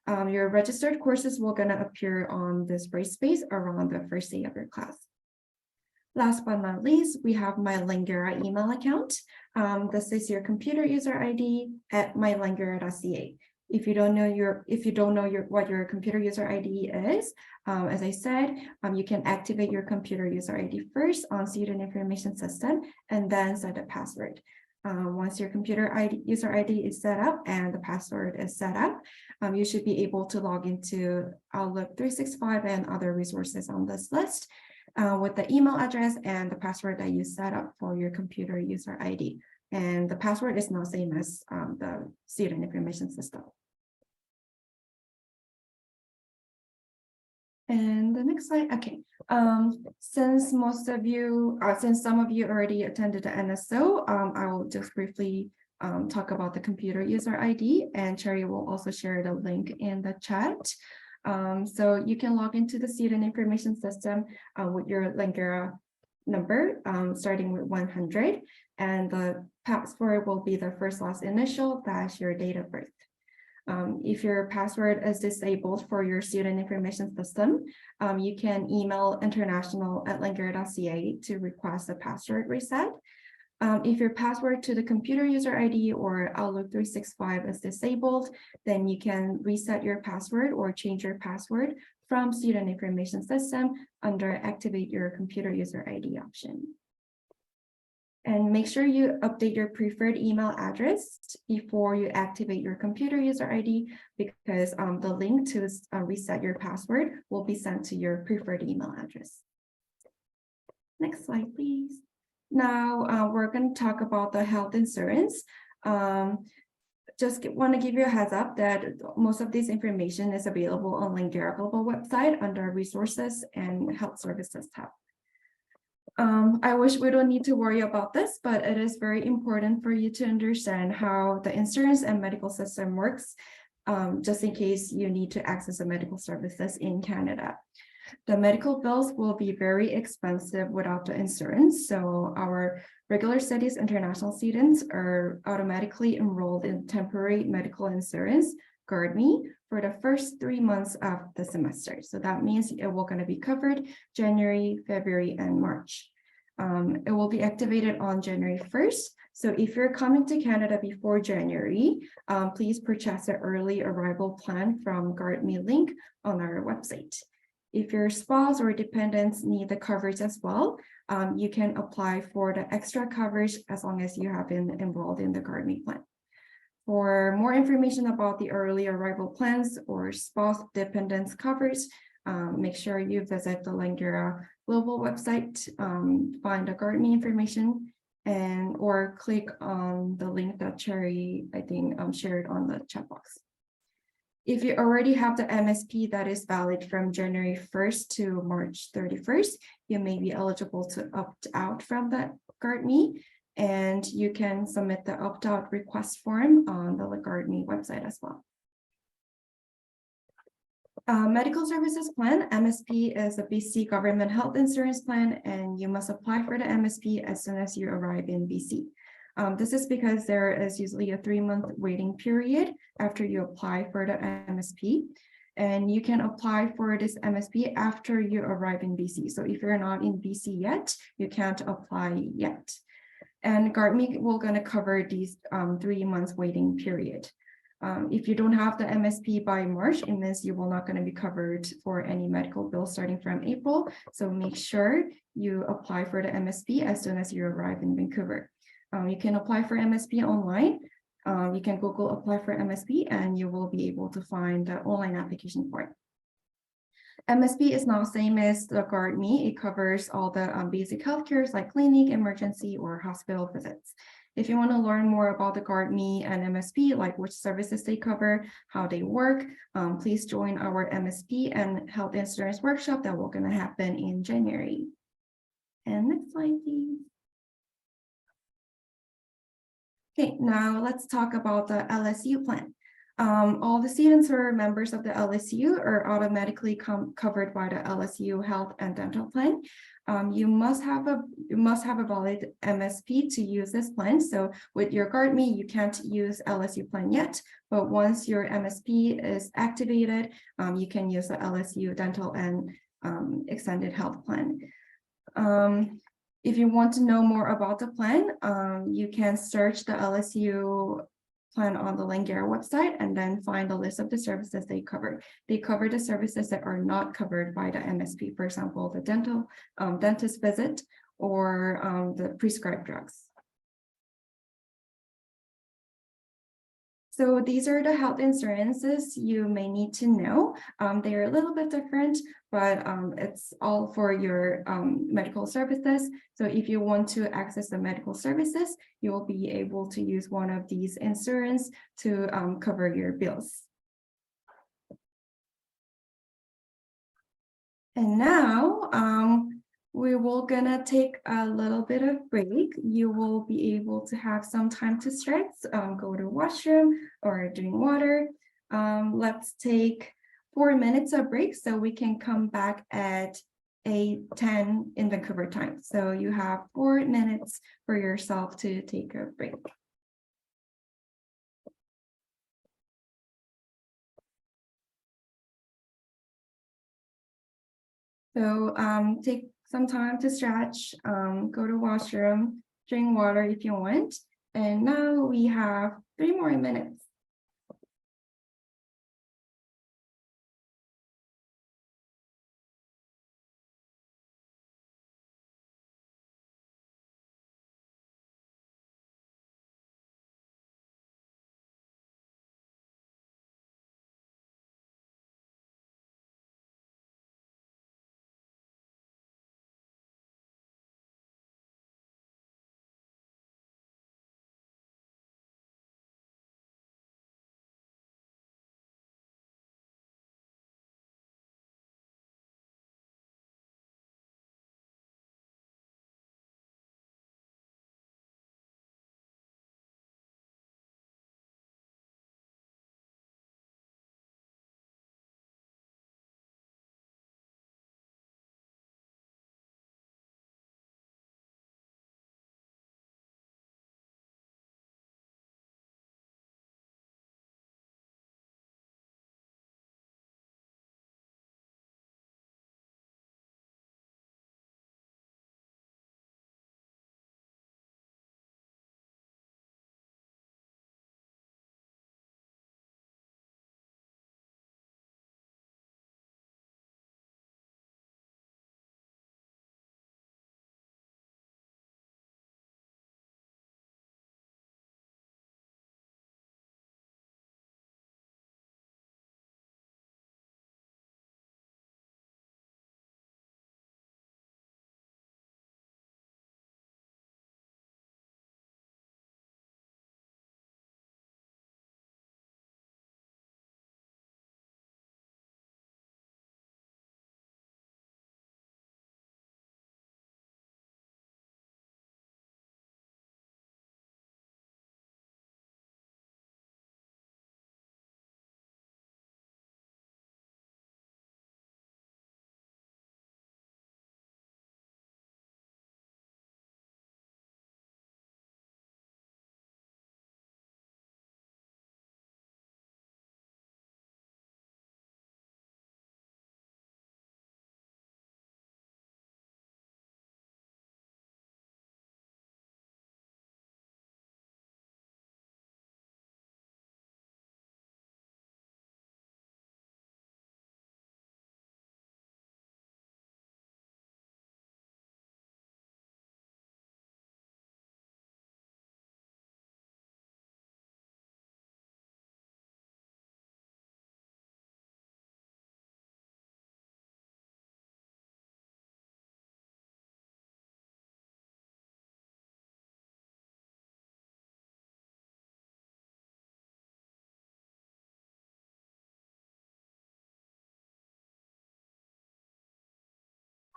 Your registered courses will gonna appear on this Brightspace around the first day of your class. Last but not least, we have my Langara email account. This is your computer user ID at mylangara.ca. If you don't know what your computer user ID is, as I said, you can activate your computer user ID first on student information system and then set a password. Once your computer user ID is set up and the password is set up, you should be able to log into Outlook 365 and other resources on this list with the email address and the password that you set up for your computer user ID. And the password is not same as the student information system. And the next slide, okay. Since some of you already attended the NSO, I will just briefly talk about the computer user ID, and Cherry will also share the link in the chat. So you can log into the student information system with your Langara number, starting with 100, and the password will be the first last initial dash your date of birth. If your password is disabled for your student information system, you can email international@langara.ca to request a password reset. If your password to the computer user ID or Outlook 365 is disabled, then you can reset your password or change your password from student information system under activate your computer user ID option. And make sure you update your preferred email address before you activate your computer user ID, because the link to reset your password will be sent to your preferred email address. Next slide, please. Now we're going to talk about the health insurance. Just want to give you a heads up that most of this information is available on Langara Global website under resources and health services tab. I wish we don't need to worry about this, but it is very important for you to understand how the insurance and medical system works, just in case you need to access the medical services in Canada. The medical bills will be very expensive without the insurance, so our regular studies international students are automatically enrolled in temporary medical insurance, GuardMe, for the first 3 months of the semester. So that means it will going to be covered January, February, and March. It will be activated on January 1st. So if you're coming to Canada before January, please purchase an early arrival plan from GuardMe link on our website. If your spouse or dependents need the coverage as well, you can apply for the extra coverage as long as you have been enrolled in the GuardMe plan. For more information about the early arrival plans or spouse dependents coverage, make sure you visit the Langara Global website, find the GuardMe information, or click on the link that Cherry, I think, shared on the chat box. If you already have the MSP that is valid from January 1st to March 31st, you may be eligible to opt out from the GuardMe, and you can submit the opt-out request form on the GuardMe website as well. Medical Services Plan, MSP, is a BC government health insurance plan, and you must apply for the MSP as soon as you arrive in BC. This is because there is usually a 3-month waiting period after you apply for the MSP. And you can apply for this MSP after you arrive in BC. So if you're not in BC yet, you can't apply yet. And GuardMe will gonna cover these 3 months waiting period. If you don't have the MSP by March, it means you will not going to be covered for any medical bills starting from April. So make sure you apply for the MSP as soon as you arrive in Vancouver. You can apply for MSP online. You can Google apply for MSP and you will be able to find the online application form. MSP is not same as the GuardMe. It covers all the basic healthcare like clinic, emergency, or hospital visits. If you want to learn more about the GuardMe and MSP, like which services they cover, how they work, please join our MSP and health insurance workshop that will going to happen in January. And next slide, please. Okay, now let's talk about the LSU plan. All the students who are members of the LSU are automatically covered by the LSU Health and Dental Plan. You must have a valid MSP to use this plan. So with your GuardMe, you can't use LSU plan yet, but once your MSP is activated, you can use the LSU Dental and Extended Health Plan. If you want to know more about the plan, you can search the LSU plan on the Langara website and then find a list of the services they cover. They cover the services that are not covered by the MSP, for example, the dentist visit or the prescribed drugs. So these are the health insurances you may need to know. They're a little bit different, but it's all for your medical services. So if you want to access the medical services, you will be able to use one of these insurance to cover your bills. And now we will gonna take a little bit of break. You will be able to have some time to stretch, go to washroom or drink water. Let's take 4 minutes of break so we can come back at 8:10 in Vancouver time. So you have 4 minutes for yourself to take a break. So take some time to stretch, go to washroom, drink water if you want. And now we have 3 more minutes.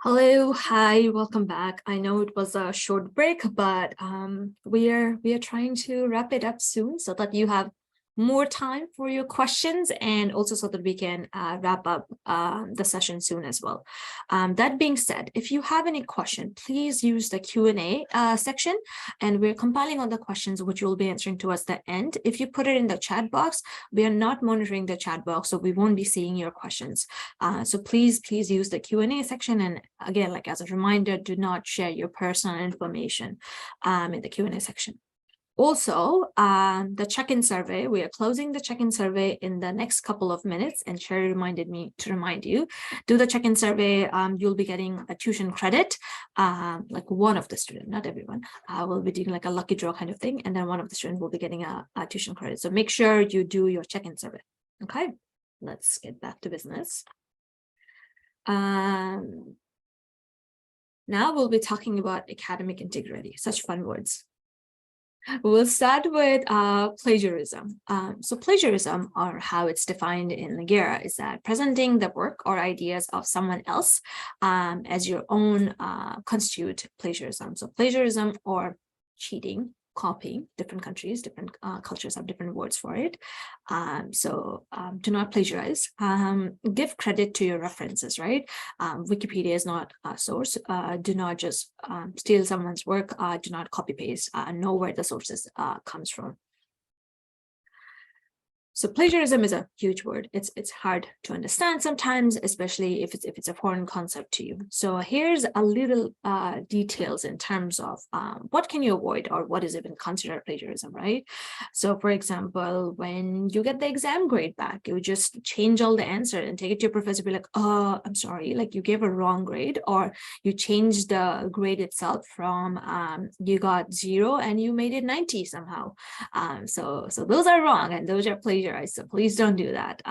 Hello, hi, welcome back. I know it was a short break, but we are trying to wrap it up soon so that you have more time for your questions, and also so that we can wrap up the session soon as well. That being said, if you have any question, please use the Q&A section, and we're compiling all the questions which we'll be answering towards the end. If you put it in the chat box, we are not monitoring the chat box, so we won't be seeing your questions. So please use the Q&A section, and again, like as a reminder, do not share your personal information in the Q&A section. Also, the check-in survey, we are closing the check-in survey in the next couple of minutes, and Sherry reminded me to remind you, do the check-in survey. You'll be getting a tuition credit, like one of the students, not everyone, will be doing like a lucky draw kind of thing, and then one of the students will be getting a tuition credit. So make sure you do your check-in survey. Okay, let's get back to business. Now we'll be talking about academic integrity, such fun words. We'll start with plagiarism. So plagiarism, or how it's defined in Langara, is that presenting the work or ideas of someone else as your own constitute plagiarism. So plagiarism or cheating, copying, different countries, different cultures have different words for it. Do not plagiarize. Give credit to your references, right? Wikipedia is not a source. Do not just steal someone's work. Do not copy paste. Know where the sources comes from. So plagiarism is a huge word. It's hard to understand sometimes, especially if it's a foreign concept to you. So here's a little details in terms of what can you avoid, or what is even considered plagiarism, right? So for example, when you get the exam grade back, you just change all the answer and take it to your professor, be like, oh, I'm sorry, like you gave a wrong grade, or you changed the grade itself from you got 0 and you made it 90 somehow. So those are wrong, and those are plagiarism. So please don't do that.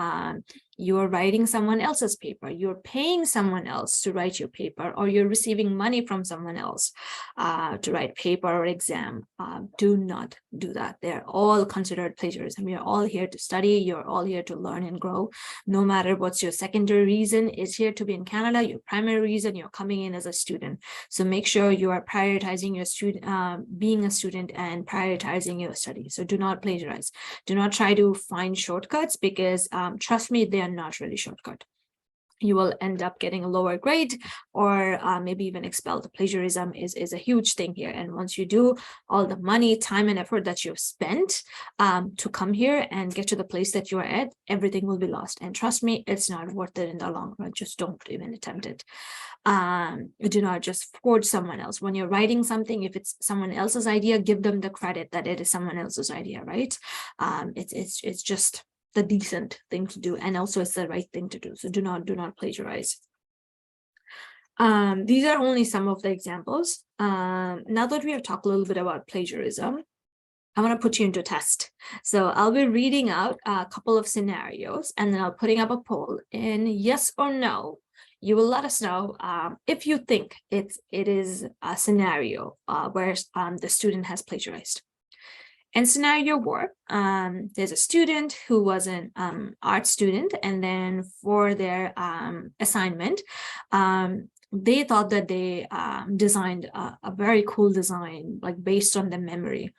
You're writing someone else's paper, you're paying someone else to write your paper, or you're receiving money from someone else to write paper or exam. Do not do that. They're all considered plagiarism. You're all here to study, you're all here to learn and grow. No matter what's your secondary reason is here to be in Canada, your primary reason, you're coming in as a student. So make sure you are prioritizing your student, being a student, and prioritizing your studies. So do not plagiarize. Do not try to find shortcuts, because trust me, they are not really shortcut. You will end up getting a lower grade, or maybe even expelled. Plagiarism is a huge thing here. And once you do, all the money, time, and effort that you've spent to come here and get to the place that you are at, everything will be lost. And trust me, it's not worth it in the long run. Just don't even attempt it. Do not just forge someone else. When you're writing something, if it's someone else's idea, give them the credit that it is someone else's idea, right? It's just the decent thing to do, and also it's the right thing to do. So do not plagiarize. These are only some of the examples. Now that we have talked a little bit about plagiarism, I want to put you into a test. So I'll be reading out a couple of scenarios, and then I'll putting up a poll in yes or no. You will let us know if you think it is a scenario where the student has plagiarized. In scenario 1, there's a student who was an art student, and then for their assignment, they thought that they designed a very cool design, like based on the memory.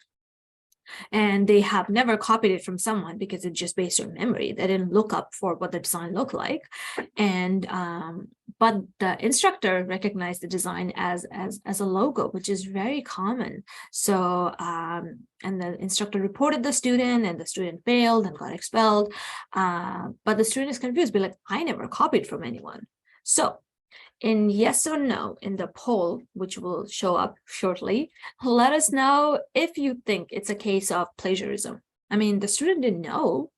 And they have never copied it from someone because it's just based on memory. They didn't look up for what the design looked like. And but the instructor recognized the design as a logo, which is very common. So and the instructor reported the student, and the student failed and got expelled. But the student is confused, be like, I never copied from anyone. So in yes or no in the poll, which will show up shortly, let us know if you think it's a case of plagiarism. I mean, the student didn't know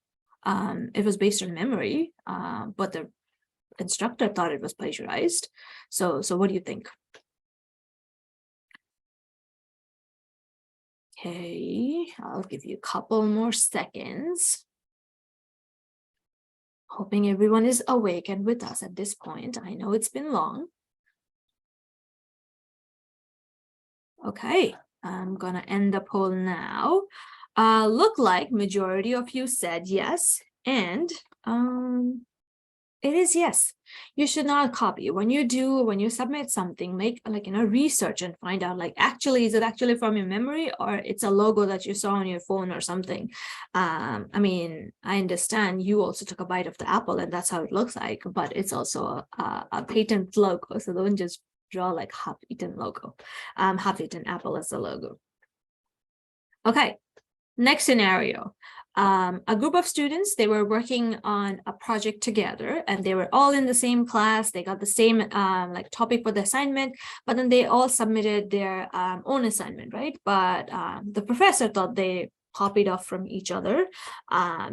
it was based on memory, but the instructor thought it was plagiarized. So what do you think? Okay, I'll give you a couple more seconds. Hoping everyone is awake and with us at this point. I know it's been long. Okay, I'm gonna end the poll now. Look like majority of you said yes, and It is, yes. You should not copy. When you submit something, make research and find out actually, is it actually from your memory or it's a logo that you saw on your phone or something? I mean, I understand you also took a bite of the apple and that's how it looks like, but it's also a patent logo. So don't just draw like half-eaten logo, half-eaten apple as the logo. Okay, next scenario. A group of students, they were working on a project together and they were all in the same class. They got the same topic for the assignment, but then they all submitted their own assignment, right? But the professor thought they copied off from each other.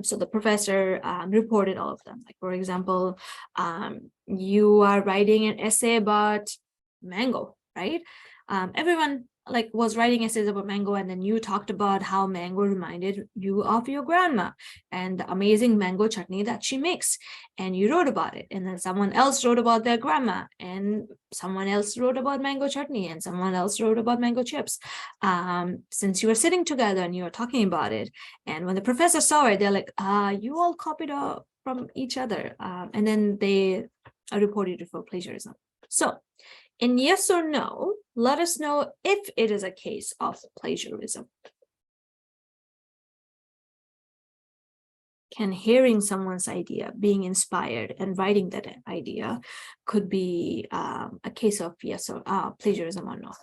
So the professor reported all of them. Like, for example, you are writing an essay about mango, right? Everyone was writing essays about mango, and then you talked about how mango reminded you of your grandma and the amazing mango chutney that she makes, and you wrote about it. And then someone else wrote about their grandma, and someone else wrote about mango chutney, and someone else wrote about mango chips. Since you were sitting together and you were talking about it, and when the professor saw it, they're like, you all copied from each other, and then they reported it for plagiarism. So in yes or no, let us know if it is a case of plagiarism. Can hearing someone's idea, being inspired, and writing that idea could be a case of yes or plagiarism or not?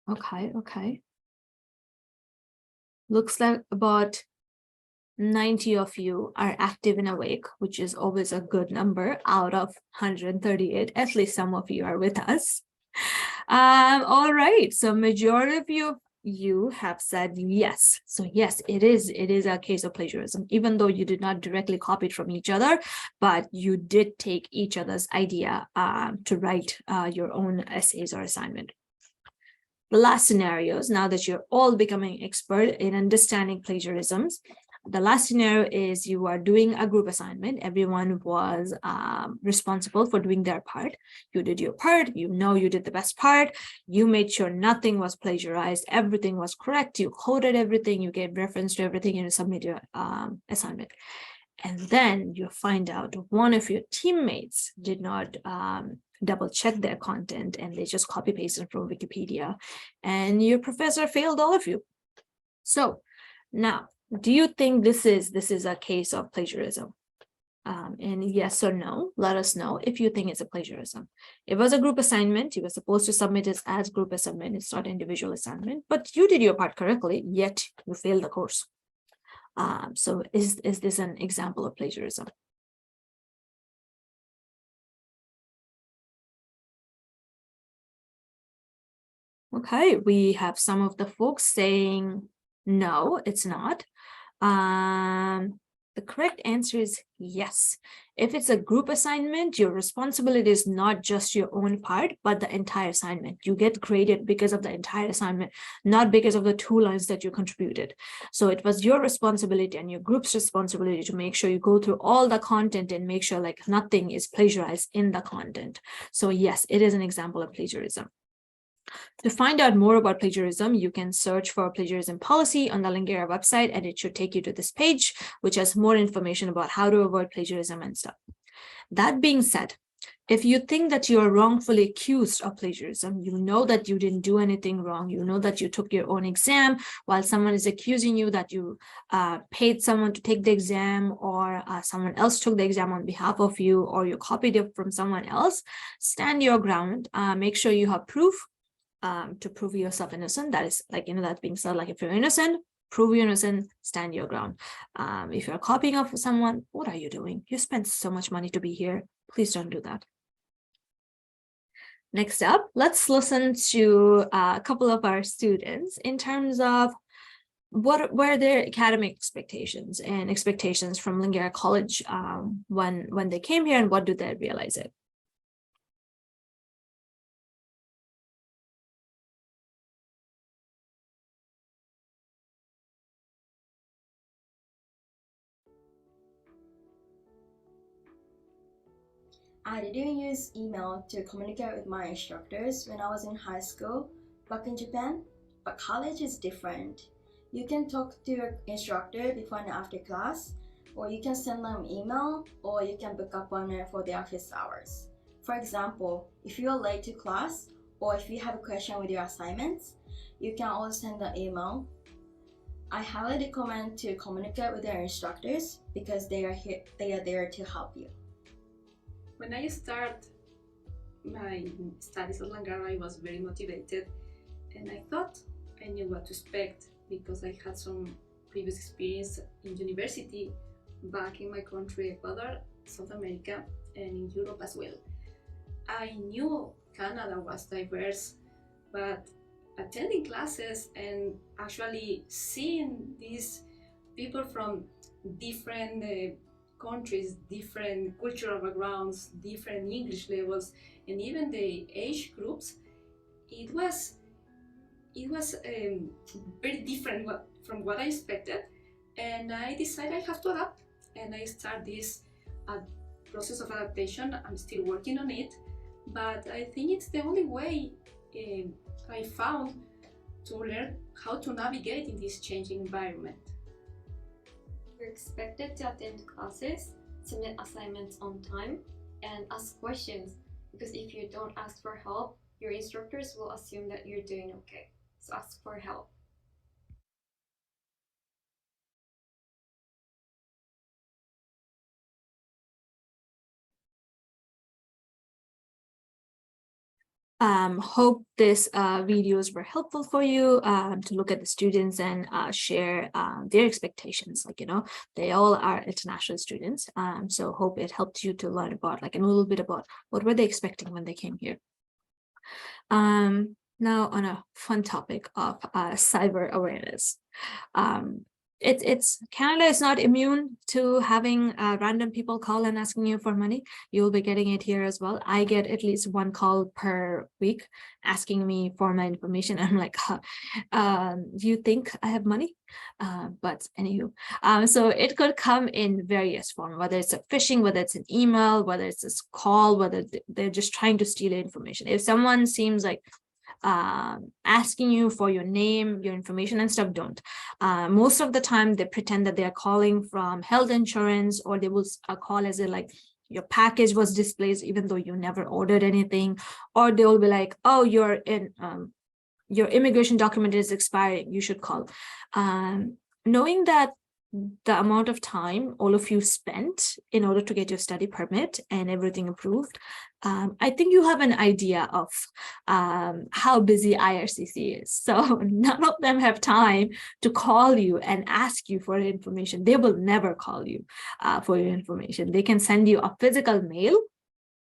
Okay. Looks like about 90 of you are active and awake, which is always a good number out of 138. At least some of you are with us. All right, so majority of you have said yes. So yes, it is a case of plagiarism, even though you did not directly copy it from each other, but you did take each other's idea to write your own essays or assignment. The last scenarios, now that you're all becoming expert in understanding plagiarisms, the last scenario is you are doing a group assignment. Everyone was responsible for doing their part. You did your part. You know you did the best part. You made sure nothing was plagiarized. Everything was correct. You coded everything. You gave reference to everything and you submit your assignment. And then you find out one of your teammates did not double check their content and they just copy pasted from Wikipedia, and your professor failed all of you. So now, do you think this is a case of plagiarism? And yes or no, let us know if you think it's a plagiarism. It was a group assignment. You were supposed to submit it as group assignment. It's not individual assignment, but you did your part correctly, yet you failed the course. So is this an example of plagiarism? Okay, we have some of the folks saying no, it's not. The correct answer is yes. If it's a group assignment, your responsibility is not just your own part, but the entire assignment. You get graded because of the entire assignment, not because of the 2 lines that you contributed. So it was your responsibility and your group's responsibility to make sure you go through all the content and make sure nothing is plagiarized in the content. So yes, it is an example of plagiarism. To find out more about plagiarism, you can search for plagiarism policy on the Langara website, and it should take you to this page, which has more information about how to avoid plagiarism and stuff. That being said, if you think that you are wrongfully accused of plagiarism, you know that you didn't do anything wrong, you know that you took your own exam while someone is accusing you that you paid someone to take the exam, or someone else took the exam on behalf of you, or you copied it from someone else, stand your ground. Make sure you have proof to prove yourself innocent. That is that being said, if you're innocent, prove you're innocent, stand your ground. If you're copying off of someone, what are you doing? You spent so much money to be here. Please don't do that. Next up, let's listen to a couple of our students in terms of what were their academic expectations and expectations from Langara College when they came here, and what do they realize it? I didn't use email to communicate with my instructors when I was in high school back in Japan, but college is different. You can talk to your instructor before and after class, or you can send them email, or you can book appointment for the office hours. For example, if you're late to class, or if you have a question with your assignments, you can always send an email. I highly recommend to communicate with your instructors because they are there to help you. When I started my studies at Langara, I was very motivated, and I thought I knew what to expect because I had some previous experience in university back in my country, Ecuador, South America, and in Europe as well. I knew Canada was diverse, but attending classes and actually seeing these people from different countries, different cultural backgrounds, different English levels, and even the age groups, it was very different from what I expected, and I decided I have to adapt, and I start this process of adaptation. I'm still working on it, but I think it's the only way I found to learn how to navigate in this changing environment. You're expected to attend classes, submit assignments on time, and ask questions, because if you don't ask for help, your instructors will assume that you're doing okay. So ask for help. Hope this videos were helpful for you to look at the students and share their expectations. Like, they all are international students. So hope it helped you to learn about a little bit about what were they expecting when they came here. Now on a fun topic of cyber awareness. Canada is not immune to having random people call and asking you for money. You'll be getting it here as well. I get at least one call per week asking me for my information. I'm like, do you think I have money? But anywho, so it could come in various forms, whether it's a phishing, whether it's an email, whether it's a call, whether they're just trying to steal your information. If someone seems like asking you for your name, your information and stuff, don't. Most of the time they pretend that they are calling from health insurance, or they will call as if like your package was displaced even though you never ordered anything, or they will be like, oh, your immigration document is expiring, you should call. Knowing that the amount of time all of you spent in order to get your study permit and everything approved, I think you have an idea of how busy IRCC is. So none of them have time to call you and ask you for information. They will never call you for your information. They can send you a physical mail,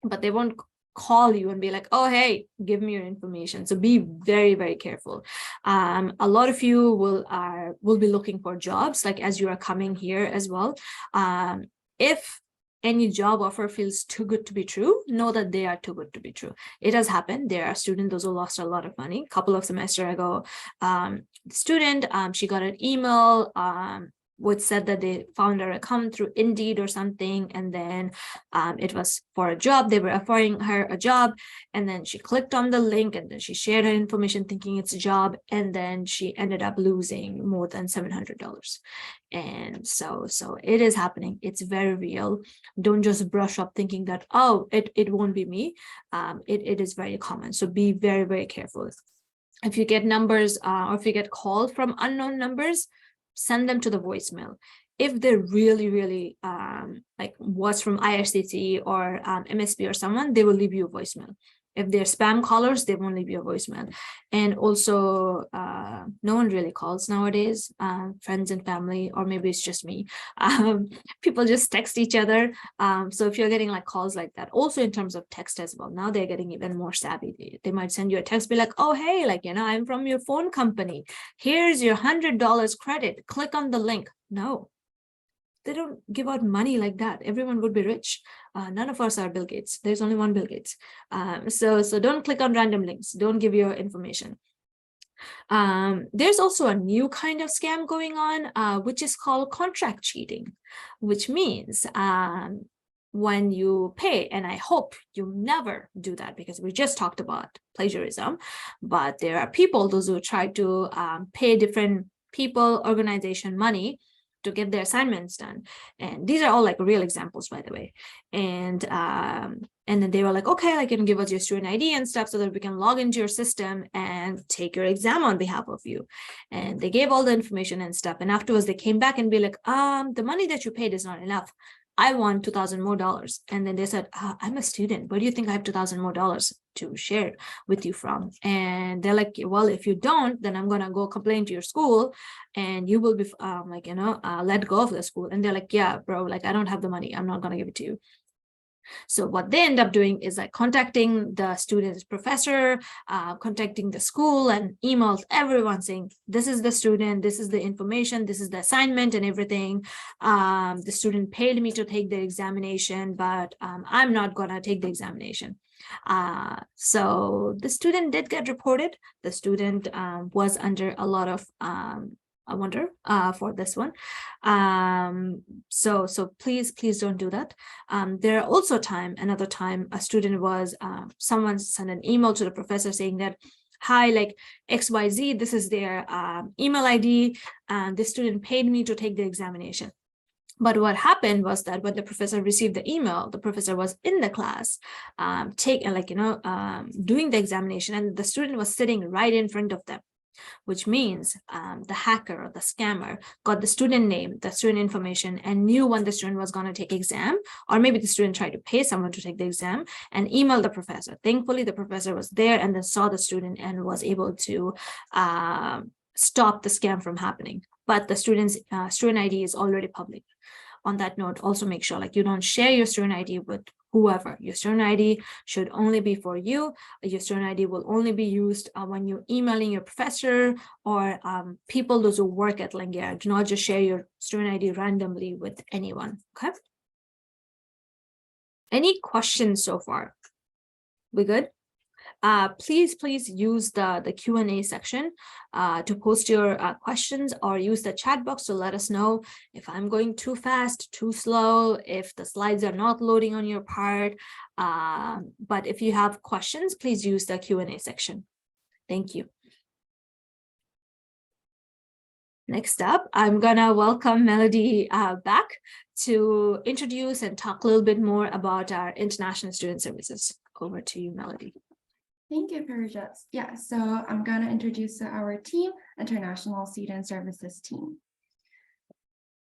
but they won't call you and be like, oh, hey, give me your information. So be very, very careful. A lot of you will be looking for jobs, like as you are coming here as well. If any job offer feels too good to be true, know that they are too good to be true. It has happened. There are students those who lost a lot of money. A couple of semesters ago, the student, she got an email which said that they found her account through Indeed or something, and then it was for a job. They were offering her a job, and then she clicked on the link, and then she shared her information thinking it's a job, and then she ended up losing more than $700. And so it is happening. It's very real. Don't just brush up thinking that, oh, it won't be me. It is very common. So be very, very careful. If you get numbers or if you get called from unknown numbers, send them to the voicemail. If they're really, really like was from IRCC or MSP or someone, they will leave you a voicemail. If they're spam callers, they won't leave you a voicemail. And also, no one really calls nowadays, friends and family, or maybe it's just me. People just text each other. So if you're getting like calls like that, also in terms of text as well, now they're getting even more savvy. They might send you a text, be like, oh, hey, like, I'm from your phone company. Here's your $100 credit. Click on the link. No. They don't give out money like that. Everyone would be rich. None of us are Bill Gates. There's only one Bill Gates. So don't click on random links. Don't give your information. There's also a new kind of scam going on, which is called contract cheating, which means when you pay, and I hope you never do that because we just talked about plagiarism, but there are people, those who try to pay different people, organization money to get their assignments done. And these are all like real examples, by the way. And then they were like, okay, like, you can give us your student ID and stuff so that we can log into your system and take your exam on behalf of you. And they gave all the information and stuff. And afterwards they came back and be like, the money that you paid is not enough. I want $2,000 more. And then they said, I'm a student. Where do you think I have $2,000 more to share with you from? And they're like, well, if you don't, then I'm going to go complain to your school and you will be let go of the school. And they're like, yeah, bro, like, I don't have the money. I'm not going to give it to you. So what they end up doing is like contacting the student's professor, contacting the school, and emails everyone saying, this is the student, this is the information, this is the assignment and everything. The student paid me to take the examination, but I'm not gonna take the examination. So the student did get reported. The student was under a lot of I wonder for this one. So please don't do that. There are also another time a student was, someone sent an email to the professor saying that, hi, like XYZ, this is their email ID, and the student paid me to take the examination. But what happened was that when the professor received the email, the professor was in the class, doing the examination, and the student was sitting right in front of them, which means the hacker or the scammer got the student name, the student information, and knew when the student was going to take exam, or maybe the student tried to pay someone to take the exam and emailed the professor. Thankfully, the professor was there and then saw the student and was able to stop the scam from happening. But the student's student ID is already public. On that note, also make sure like you don't share your student ID with whoever. Your student ID should only be for you. Your student ID will only be used when you're emailing your professor or people, those who work at Langara. Do not just share your student ID randomly with anyone, okay? Any questions so far? We good? Please use the Q&A section to post your questions, or use the chat box to let us know if I'm going too fast, too slow, if the slides are not loading on your part. But if you have questions, please use the Q&A section. Thank you. Next up, I'm gonna welcome Melody back to introduce and talk a little bit more about our international student services. Over to you, Melody. Thank you, Parijat. Yeah, so I'm going to introduce our team, International Student Services team.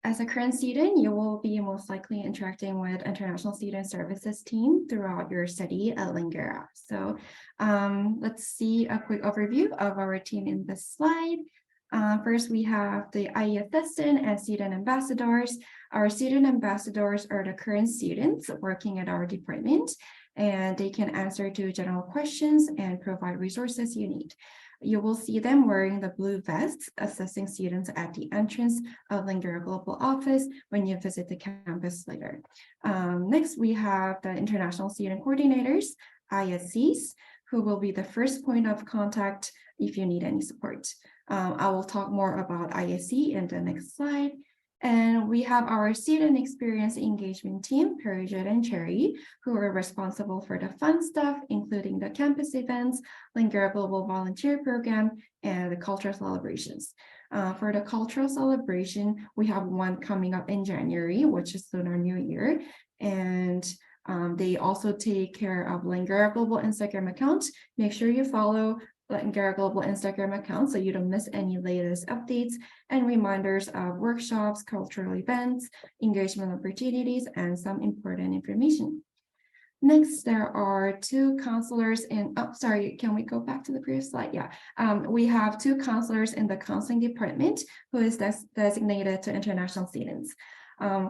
As a current student, you will be most likely interacting with International Student Services team throughout your study at Langara. So let's see a quick overview of our team in this slide. First, we have the IE assistant and student ambassadors. Our student ambassadors are the current students working at our department, and they can answer to general questions and provide resources you need. You will see them wearing the blue vests, assessing students at the entrance of Langara Global Office when you visit the campus later. Next, we have the International Student Coordinators, ISCs, who will be the first point of contact if you need any support. I will talk more about ISC in the next slide. And we have our student experience engagement team, Parijat and Cherry, who are responsible for the fun stuff, including the campus events, Langara Global Volunteer Program, and the cultural celebrations. For the cultural celebration, we have one coming up in January, which is Lunar New Year. And they also take care of Langara Global Instagram account. Make sure you follow Langara Global Instagram account so you don't miss any latest updates and reminders of workshops, cultural events, engagement opportunities, and some important information. Next, there are two counselors in, can we go back to the previous slide? Yeah, we have two counselors in the counseling department who is designated to international students.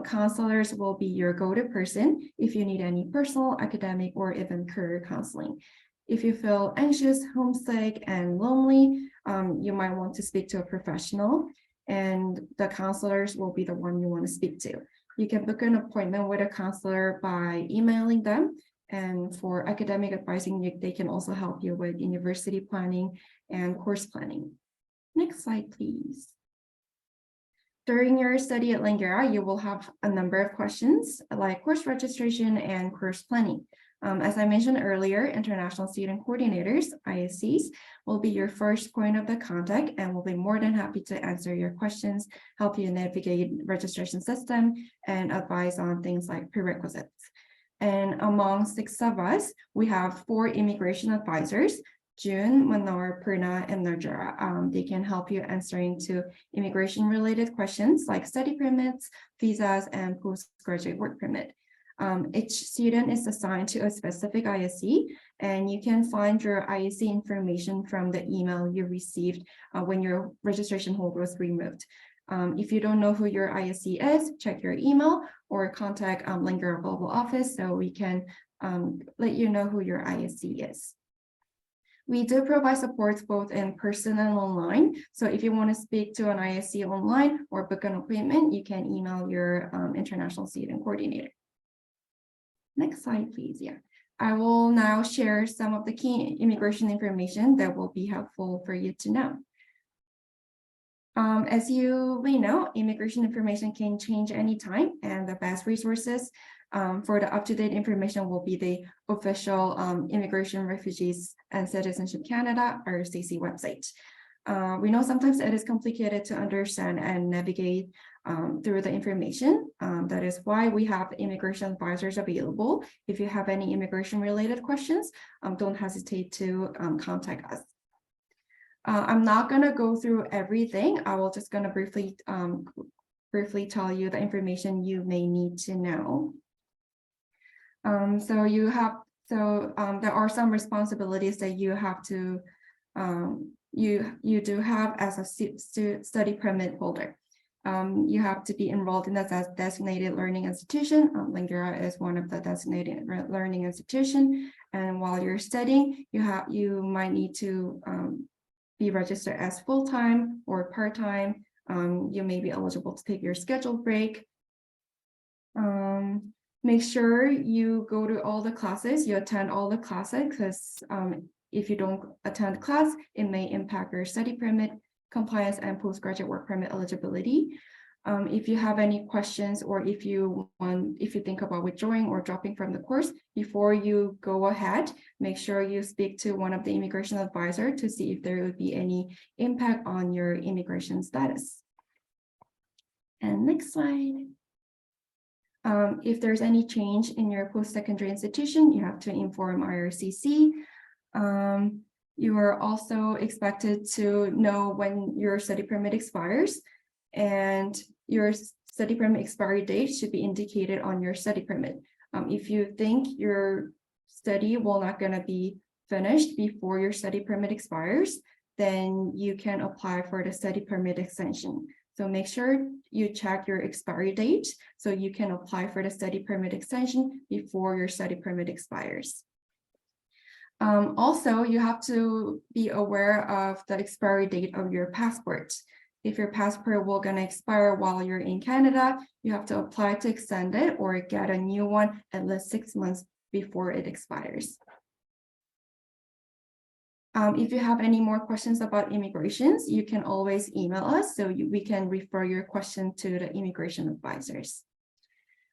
Counselors will be your go-to person if you need any personal, academic, or even career counseling. If you feel anxious, homesick, and lonely, you might want to speak to a professional, and the counselors will be the one you want to speak to. You can book an appointment with a counselor by emailing them, and for academic advising, they can also help you with university planning and course planning. Next slide, please. During your study at Langara, you will have a number of questions like course registration and course planning. As I mentioned earlier, International Student Coordinators, ISCs, will be your first point of the contact and will be more than happy to answer your questions, help you navigate registration system, and advise on things like prerequisites. And among 6 of us, we have 4 immigration advisors, June, Manor, Purna, and Najera. They can help you answering to immigration-related questions like study permits, visas, and postgraduate work permit. Each student is assigned to a specific ISC, and you can find your ISC information from the email you received when your registration hold was removed. If you don't know who your ISC is, check your email or contact Langara Global Office so we can let you know who your ISC is. We do provide supports both in person and online. So if you want to speak to an ISC online or book an appointment, you can email your International Student Coordinator. Next slide, please. Yeah, I will now share some of the key immigration information that will be helpful for you to know. As you may know, immigration information can change anytime, and the best resources for the up-to-date information will be the official Immigration, Refugees, and Citizenship Canada, IRCC website. We know sometimes it is complicated to understand and navigate through the information. That is why we have immigration advisors available. If you have any immigration-related questions, don't hesitate to contact us. I'm not going to go through everything. I will just going to briefly tell you the information you may need to know. There are some responsibilities that you have to you do have as a study permit holder. You have to be enrolled in a designated learning institution. Langara is one of the designated learning institution, and while you're studying, you might need to be registered as full-time or part-time. You may be eligible to take your scheduled break. Make sure you go to all the classes, you attend all the classes, because if you don't attend class, it may impact your study permit compliance and postgraduate work permit eligibility. If you have any questions, or if you think about withdrawing or dropping from the course, before you go ahead, make sure you speak to one of the immigration advisor to see if there would be any impact on your immigration status. And next slide. If there's any change in your post-secondary institution, you have to inform IRCC. You are also expected to know when your study permit expires, and your study permit expiry date should be indicated on your study permit. If you think your study will not going to be finished before your study permit expires, then you can apply for the study permit extension. So make sure you check your expiry date so you can apply for the study permit extension before your study permit expires. Also, you have to be aware of the expiry date of your passport. If your passport will gonna expire while you're in Canada, you have to apply to extend it or get a new one at least 6 months before it expires. If you have any more questions about immigrations, you can always email us so we can refer your question to the immigration advisors.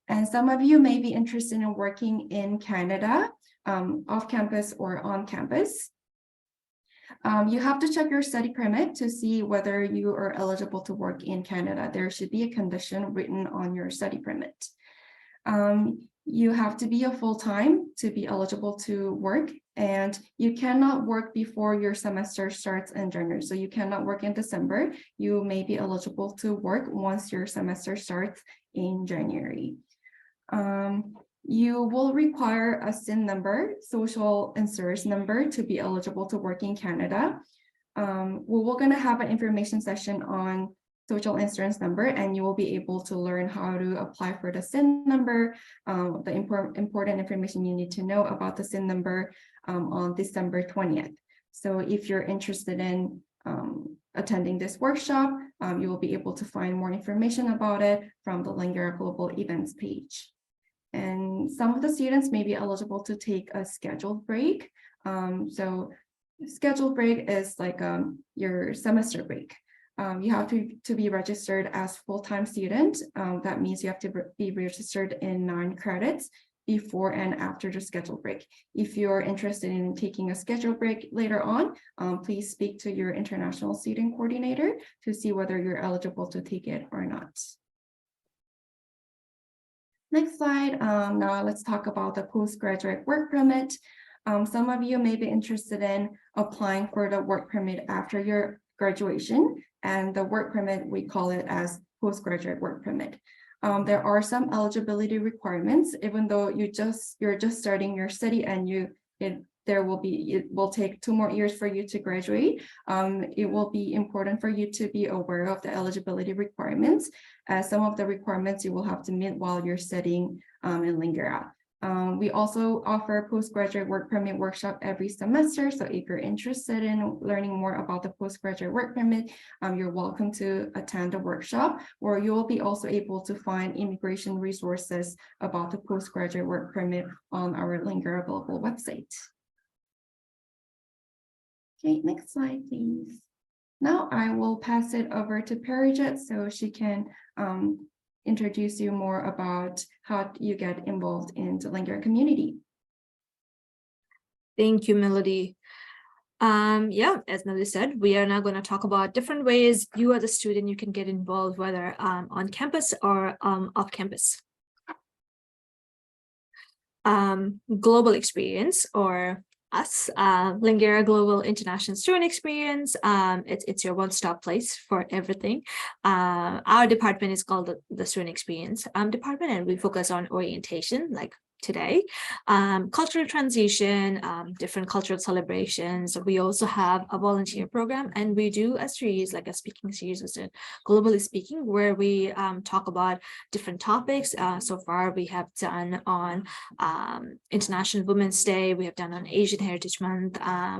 And some of you may be interested in working in Canada, off campus or on campus. You have to check your study permit to see whether you are eligible to work in Canada. There should be a condition written on your study permit. You have to be a full-time to be eligible to work, and you cannot work before your semester starts in January. So you cannot work in December. You may be eligible to work once your semester starts in January. You will require a SIN number, social insurance number, to be eligible to work in Canada. We're going to have an information session on social insurance number, and you will be able to learn how to apply for the SIN number, the important information you need to know about the SIN number on December 20th. So if you're interested in attending this workshop, you will be able to find more information about it from the Langara Global Events page. And some of the students may be eligible to take a scheduled break. So scheduled break is like your semester break. You have to be registered as full-time student. That means you have to be registered in 9 credits before and after the scheduled break. If you're interested in taking a scheduled break later on, please speak to your international student coordinator to see whether you're eligible to take it or not. Next slide. Now let's talk about the postgraduate work permit. Some of you may be interested in applying for the work permit after your graduation, and the work permit, we call it as postgraduate work permit. There are some eligibility requirements, even though you're just starting your study and it will take 2 more years for you to graduate. It will be important for you to be aware of the eligibility requirements, as some of the requirements you will have to meet while you're studying in Langara. We also offer postgraduate work permit workshop every semester. So if you're interested in learning more about the postgraduate work permit, you're welcome to attend the workshop, or you will be also able to find immigration resources about the postgraduate work permit on our Langara Global website. Okay, next slide, please. Now I will pass it over to Parijat so she can introduce you more about how you get involved in the Langara community. Thank you, Melody. Yeah, as Melody said, we are now going to talk about different ways you as a student, you can get involved, whether on campus or off campus. Global experience, or us, Langara Global International Student Experience. It's your one-stop place for everything. Our department is called the Student Experience department, and we focus on orientation, like today, cultural transition, different cultural celebrations. We also have a volunteer program, and we do a series, like a speaking series, which is Globally Speaking, where we talk about different topics. So far, we have done on International Women's Day, we have done on Asian Heritage Month,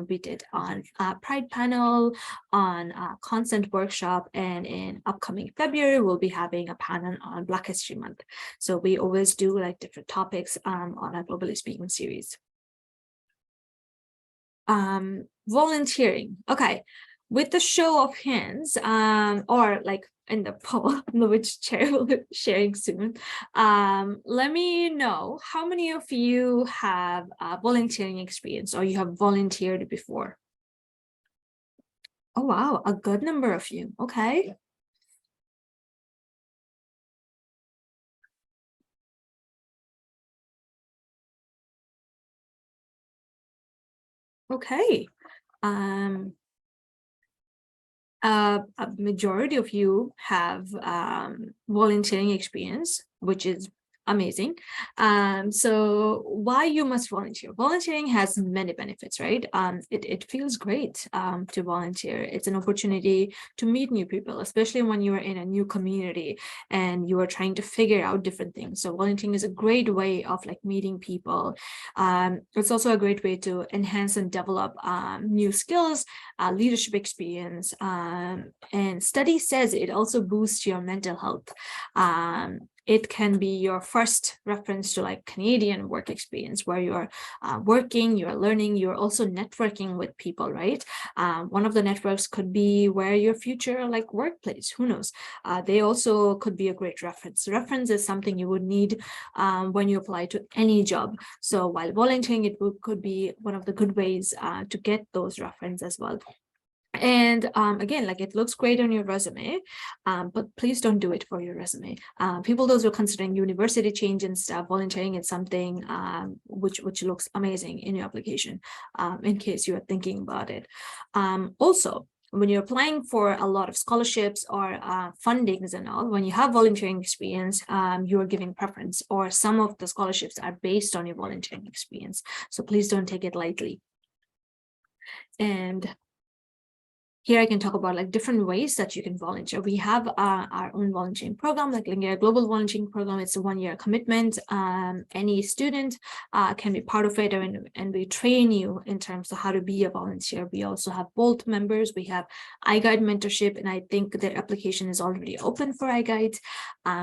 we did on Pride panel, on consent workshop, and in upcoming February, we'll be having a panel on Black History Month. So we always do like different topics on our Globally Speaking series. Volunteering. Okay, with the show of hands, or like in the poll, which chair will be sharing soon, let me know how many of you have volunteering experience, or you have volunteered before. Oh wow, a good number of you. Okay. Okay. A majority of you have volunteering experience, which is amazing. So why you must volunteer? Volunteering has many benefits, right? It feels great to volunteer. It's an opportunity to meet new people, especially when you are in a new community and you are trying to figure out different things. So volunteering is a great way of like meeting people. It's also a great way to enhance and develop new skills, leadership experience, and study says it also boosts your mental health. It can be your first reference to like Canadian work experience, where you're working, you're learning, you're also networking with people, right? One of the networks could be where your future like workplace, who knows? They also could be a great reference. Reference is something you would need when you apply to any job. So while volunteering, it could be one of the good ways to get those references as well. And again, like it looks great on your resume, but please don't do it for your resume. People, those who are considering university change and stuff, volunteering is something which looks amazing in your application, in case you are thinking about it. Also, when you're applying for a lot of scholarships or fundings and all, when you have volunteering experience, you are giving preference, or some of the scholarships are based on your volunteering experience. So please don't take it lightly. And here I can talk about like different ways that you can volunteer. We have our own volunteering program, like Langara Global Volunteering Program. It's a 1-year commitment. Any student can be part of it, and we train you in terms of how to be a volunteer. We also have Bolt members. We have iGuide mentorship, and I think their application is already open for iGuide.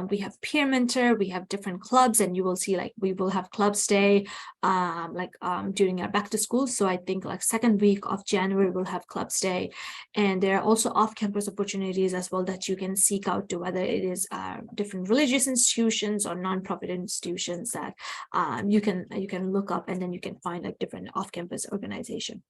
We have peer mentor. We have different clubs, and you will see like we will have clubs day. during our back to school. So I think like second week of January, we'll have Clubs Day. And there are also off-campus opportunities as well that you can seek out to, whether it is different religious institutions or nonprofit institutions that you can look up, and then you can find like different off-campus organization.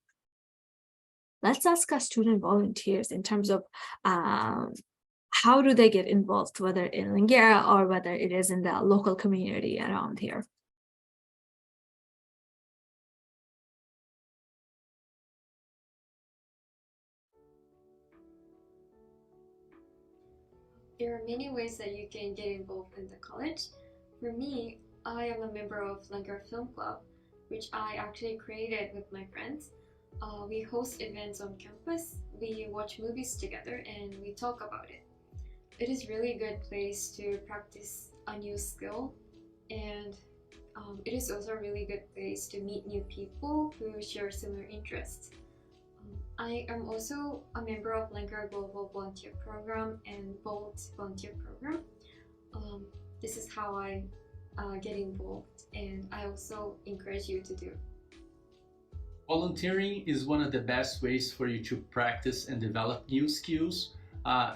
Let's ask our student volunteers in terms of how do they get involved, whether in Langara or whether it is in the local community around here. There are many ways that you can get involved in the college. For me, I am a member of Langara Film Club, which I actually created with my friends. We host events on campus, we watch movies together, and we talk about it. It is really a good place to practice a new skill, and it is also a really good place to meet new people who share similar interests. I am also a member of Langara Global Volunteer Program and Bolt Volunteer Program. This is how I get involved, and I also encourage you to do. Volunteering is one of the best ways for you to practice and develop new skills.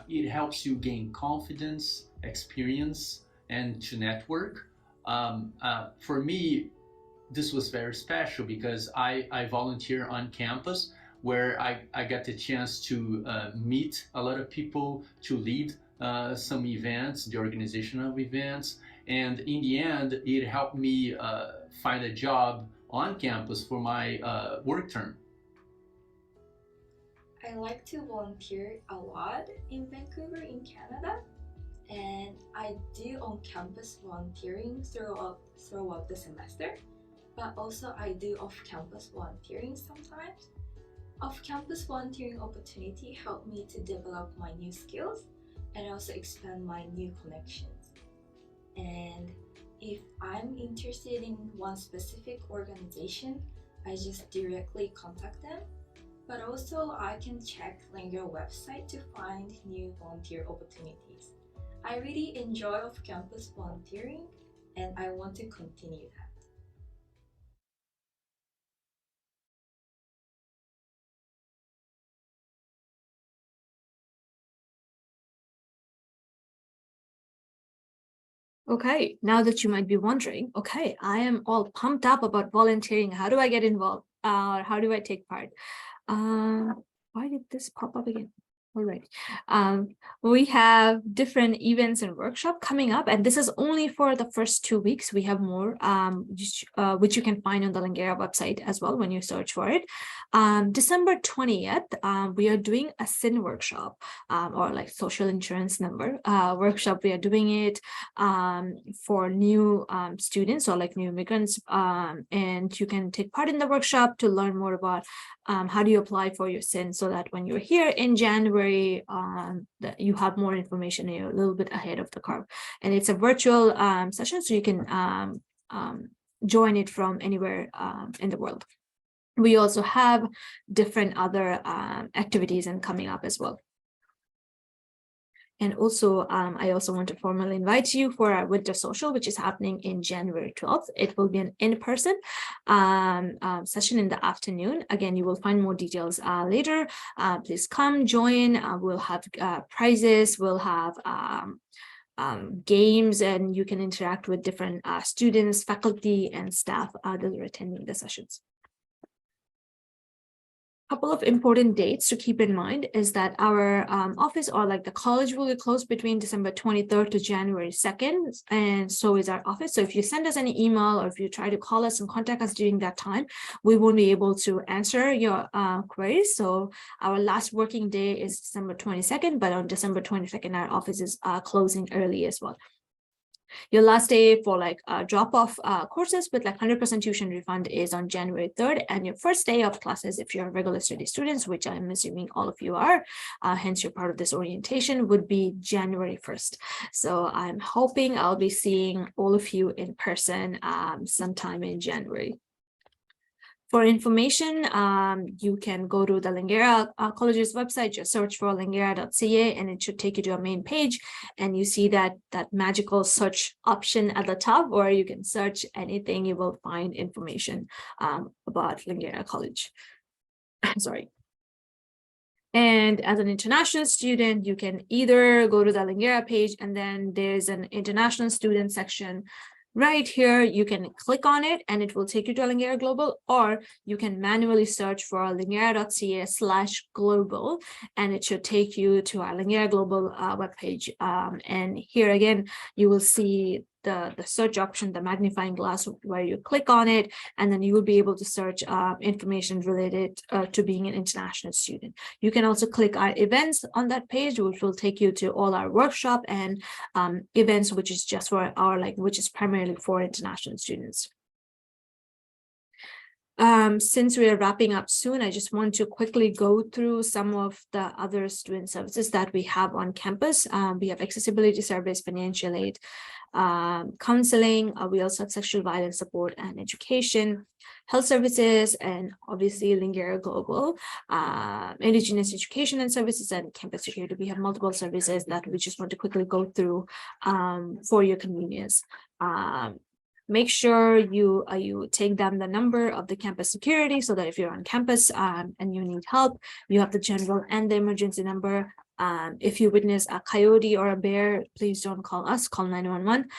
It helps you gain confidence, experience, and to network. For me, this was very special because I volunteer on campus, where I got the chance to meet a lot of people, to lead some events, the organization of events, and in the end, it helped me find a job on campus for my work term. I like to volunteer a lot in Vancouver, in Canada, and I do on-campus volunteering throughout the semester, but also I do off-campus volunteering sometimes. Off-campus volunteering opportunity helped me to develop my new skills and also expand my new connections. And if I'm interested in one specific organization, I just directly contact them. But also I can check Langara website to find new volunteer opportunities. I really enjoy off-campus volunteering, and I want to continue that. Okay, now that you might be wondering, okay, I am all pumped up about volunteering. How do I get involved? How do I take part? Why did this pop up again? All right. We have different events and workshops coming up, and this is only for the first 2 weeks. We have more, which you can find on the Langara website as well when you search for it. December 20th, we are doing a SIN workshop, or like social insurance number workshop. We are doing it for new students or like new immigrants, and you can take part in the workshop to learn more about how do you apply for your SIN, so that when you're here in January, that you have more information, you're a little bit ahead of the curve. And it's a virtual session, so you can join it from anywhere in the world. We also have different other activities and coming up as well. And also, I also want to formally invite you for our winter social, which is happening in January 12th. It will be an in-person session in the afternoon. Again, you will find more details later. Please come join. We'll have prizes. We'll have games, and you can interact with different students, faculty, and staff that are attending the sessions. Couple of important dates to keep in mind is that our office, or like the college, will be closed between December 23rd to January 2nd, and so is our office. So if you send us any email, or if you try to call us and contact us during that time, we won't be able to answer your queries. So our last working day is December 22nd, but on December 22nd, our office is closing early as well. Your last day for like drop-off courses with like 100% tuition refund is on January 3rd, and your first day of classes, if you're regular study students, which I'm assuming all of you are, hence you're part of this orientation, would be January 1st. So I'm hoping I'll be seeing all of you in person sometime in January. For information, you can go to the Langara College's website, just search for langara.ca, and it should take you to a main page. And you see that magical search option at the top, where you can search anything, you will find information about Langara College. Sorry. And as an international student, you can either go to the Langara page, and then there's an international student section right here. You can click on it and it will take you to Langara Global, or you can manually search for langara.ca/global, and it should take you to our Langara Global webpage. And here again, you will see the search option, the magnifying glass, where you click on it, and then you will be able to search information related to being an international student. You can also click our events on that page, which will take you to all our workshop and events, which is just for which is primarily for international students. Since we are wrapping up soon, I just want to quickly go through some of the other student services that we have on campus. We have accessibility service, financial aid, counseling. We also have sexual violence support and education, health services, and obviously Langara Global, indigenous education and services, and campus security. We have multiple services that we just want to quickly go through for your convenience. Make sure you take down the number of the campus security, so that if you're on campus and you need help, you have the general and the emergency number. If you witness a coyote or a bear, please don't call us, call 911.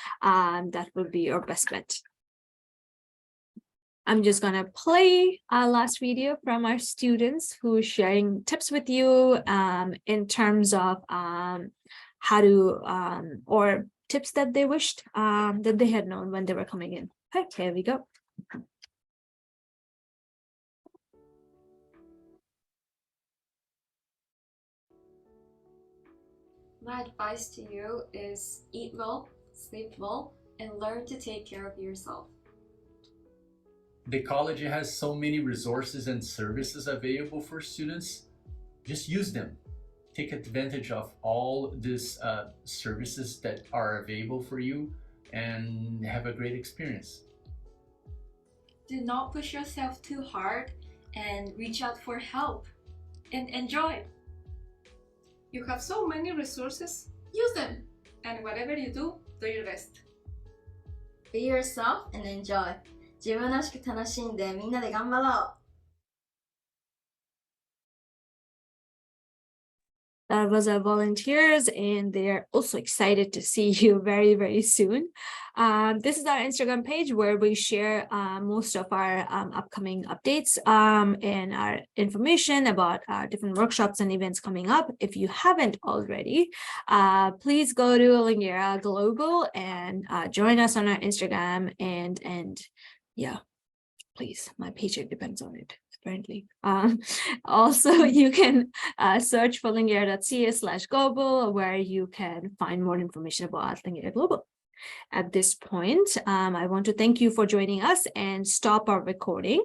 That would be your best bet. I'm just gonna play our last video from our students who are sharing tips with you in terms of how to or tips that they wished that they had known when they were coming in. Okay, here we go. My advice to you is eat well, sleep well, and learn to take care of yourself. The college has so many resources and services available for students. Just use them. Take advantage of all these services that are available for you and have a great experience. Do not push yourself too hard and reach out for help and enjoy. You have so many resources, use them. And whatever you do, do your best. Be yourself and enjoy. 自分らしく楽しんでみんなで頑張ろう。That was our volunteers, and they're also excited to see you very, very soon. This is our Instagram page where we share most of our upcoming updates and our information about different workshops and events coming up. If you haven't already, please go to Langara Global and join us on our Instagram. And yeah, please, my paycheck depends on it. Apparently. Also, you can search for langara.ca/global, where you can find more information about Langara Global. At this point, I want to thank you for joining us and stop our recording.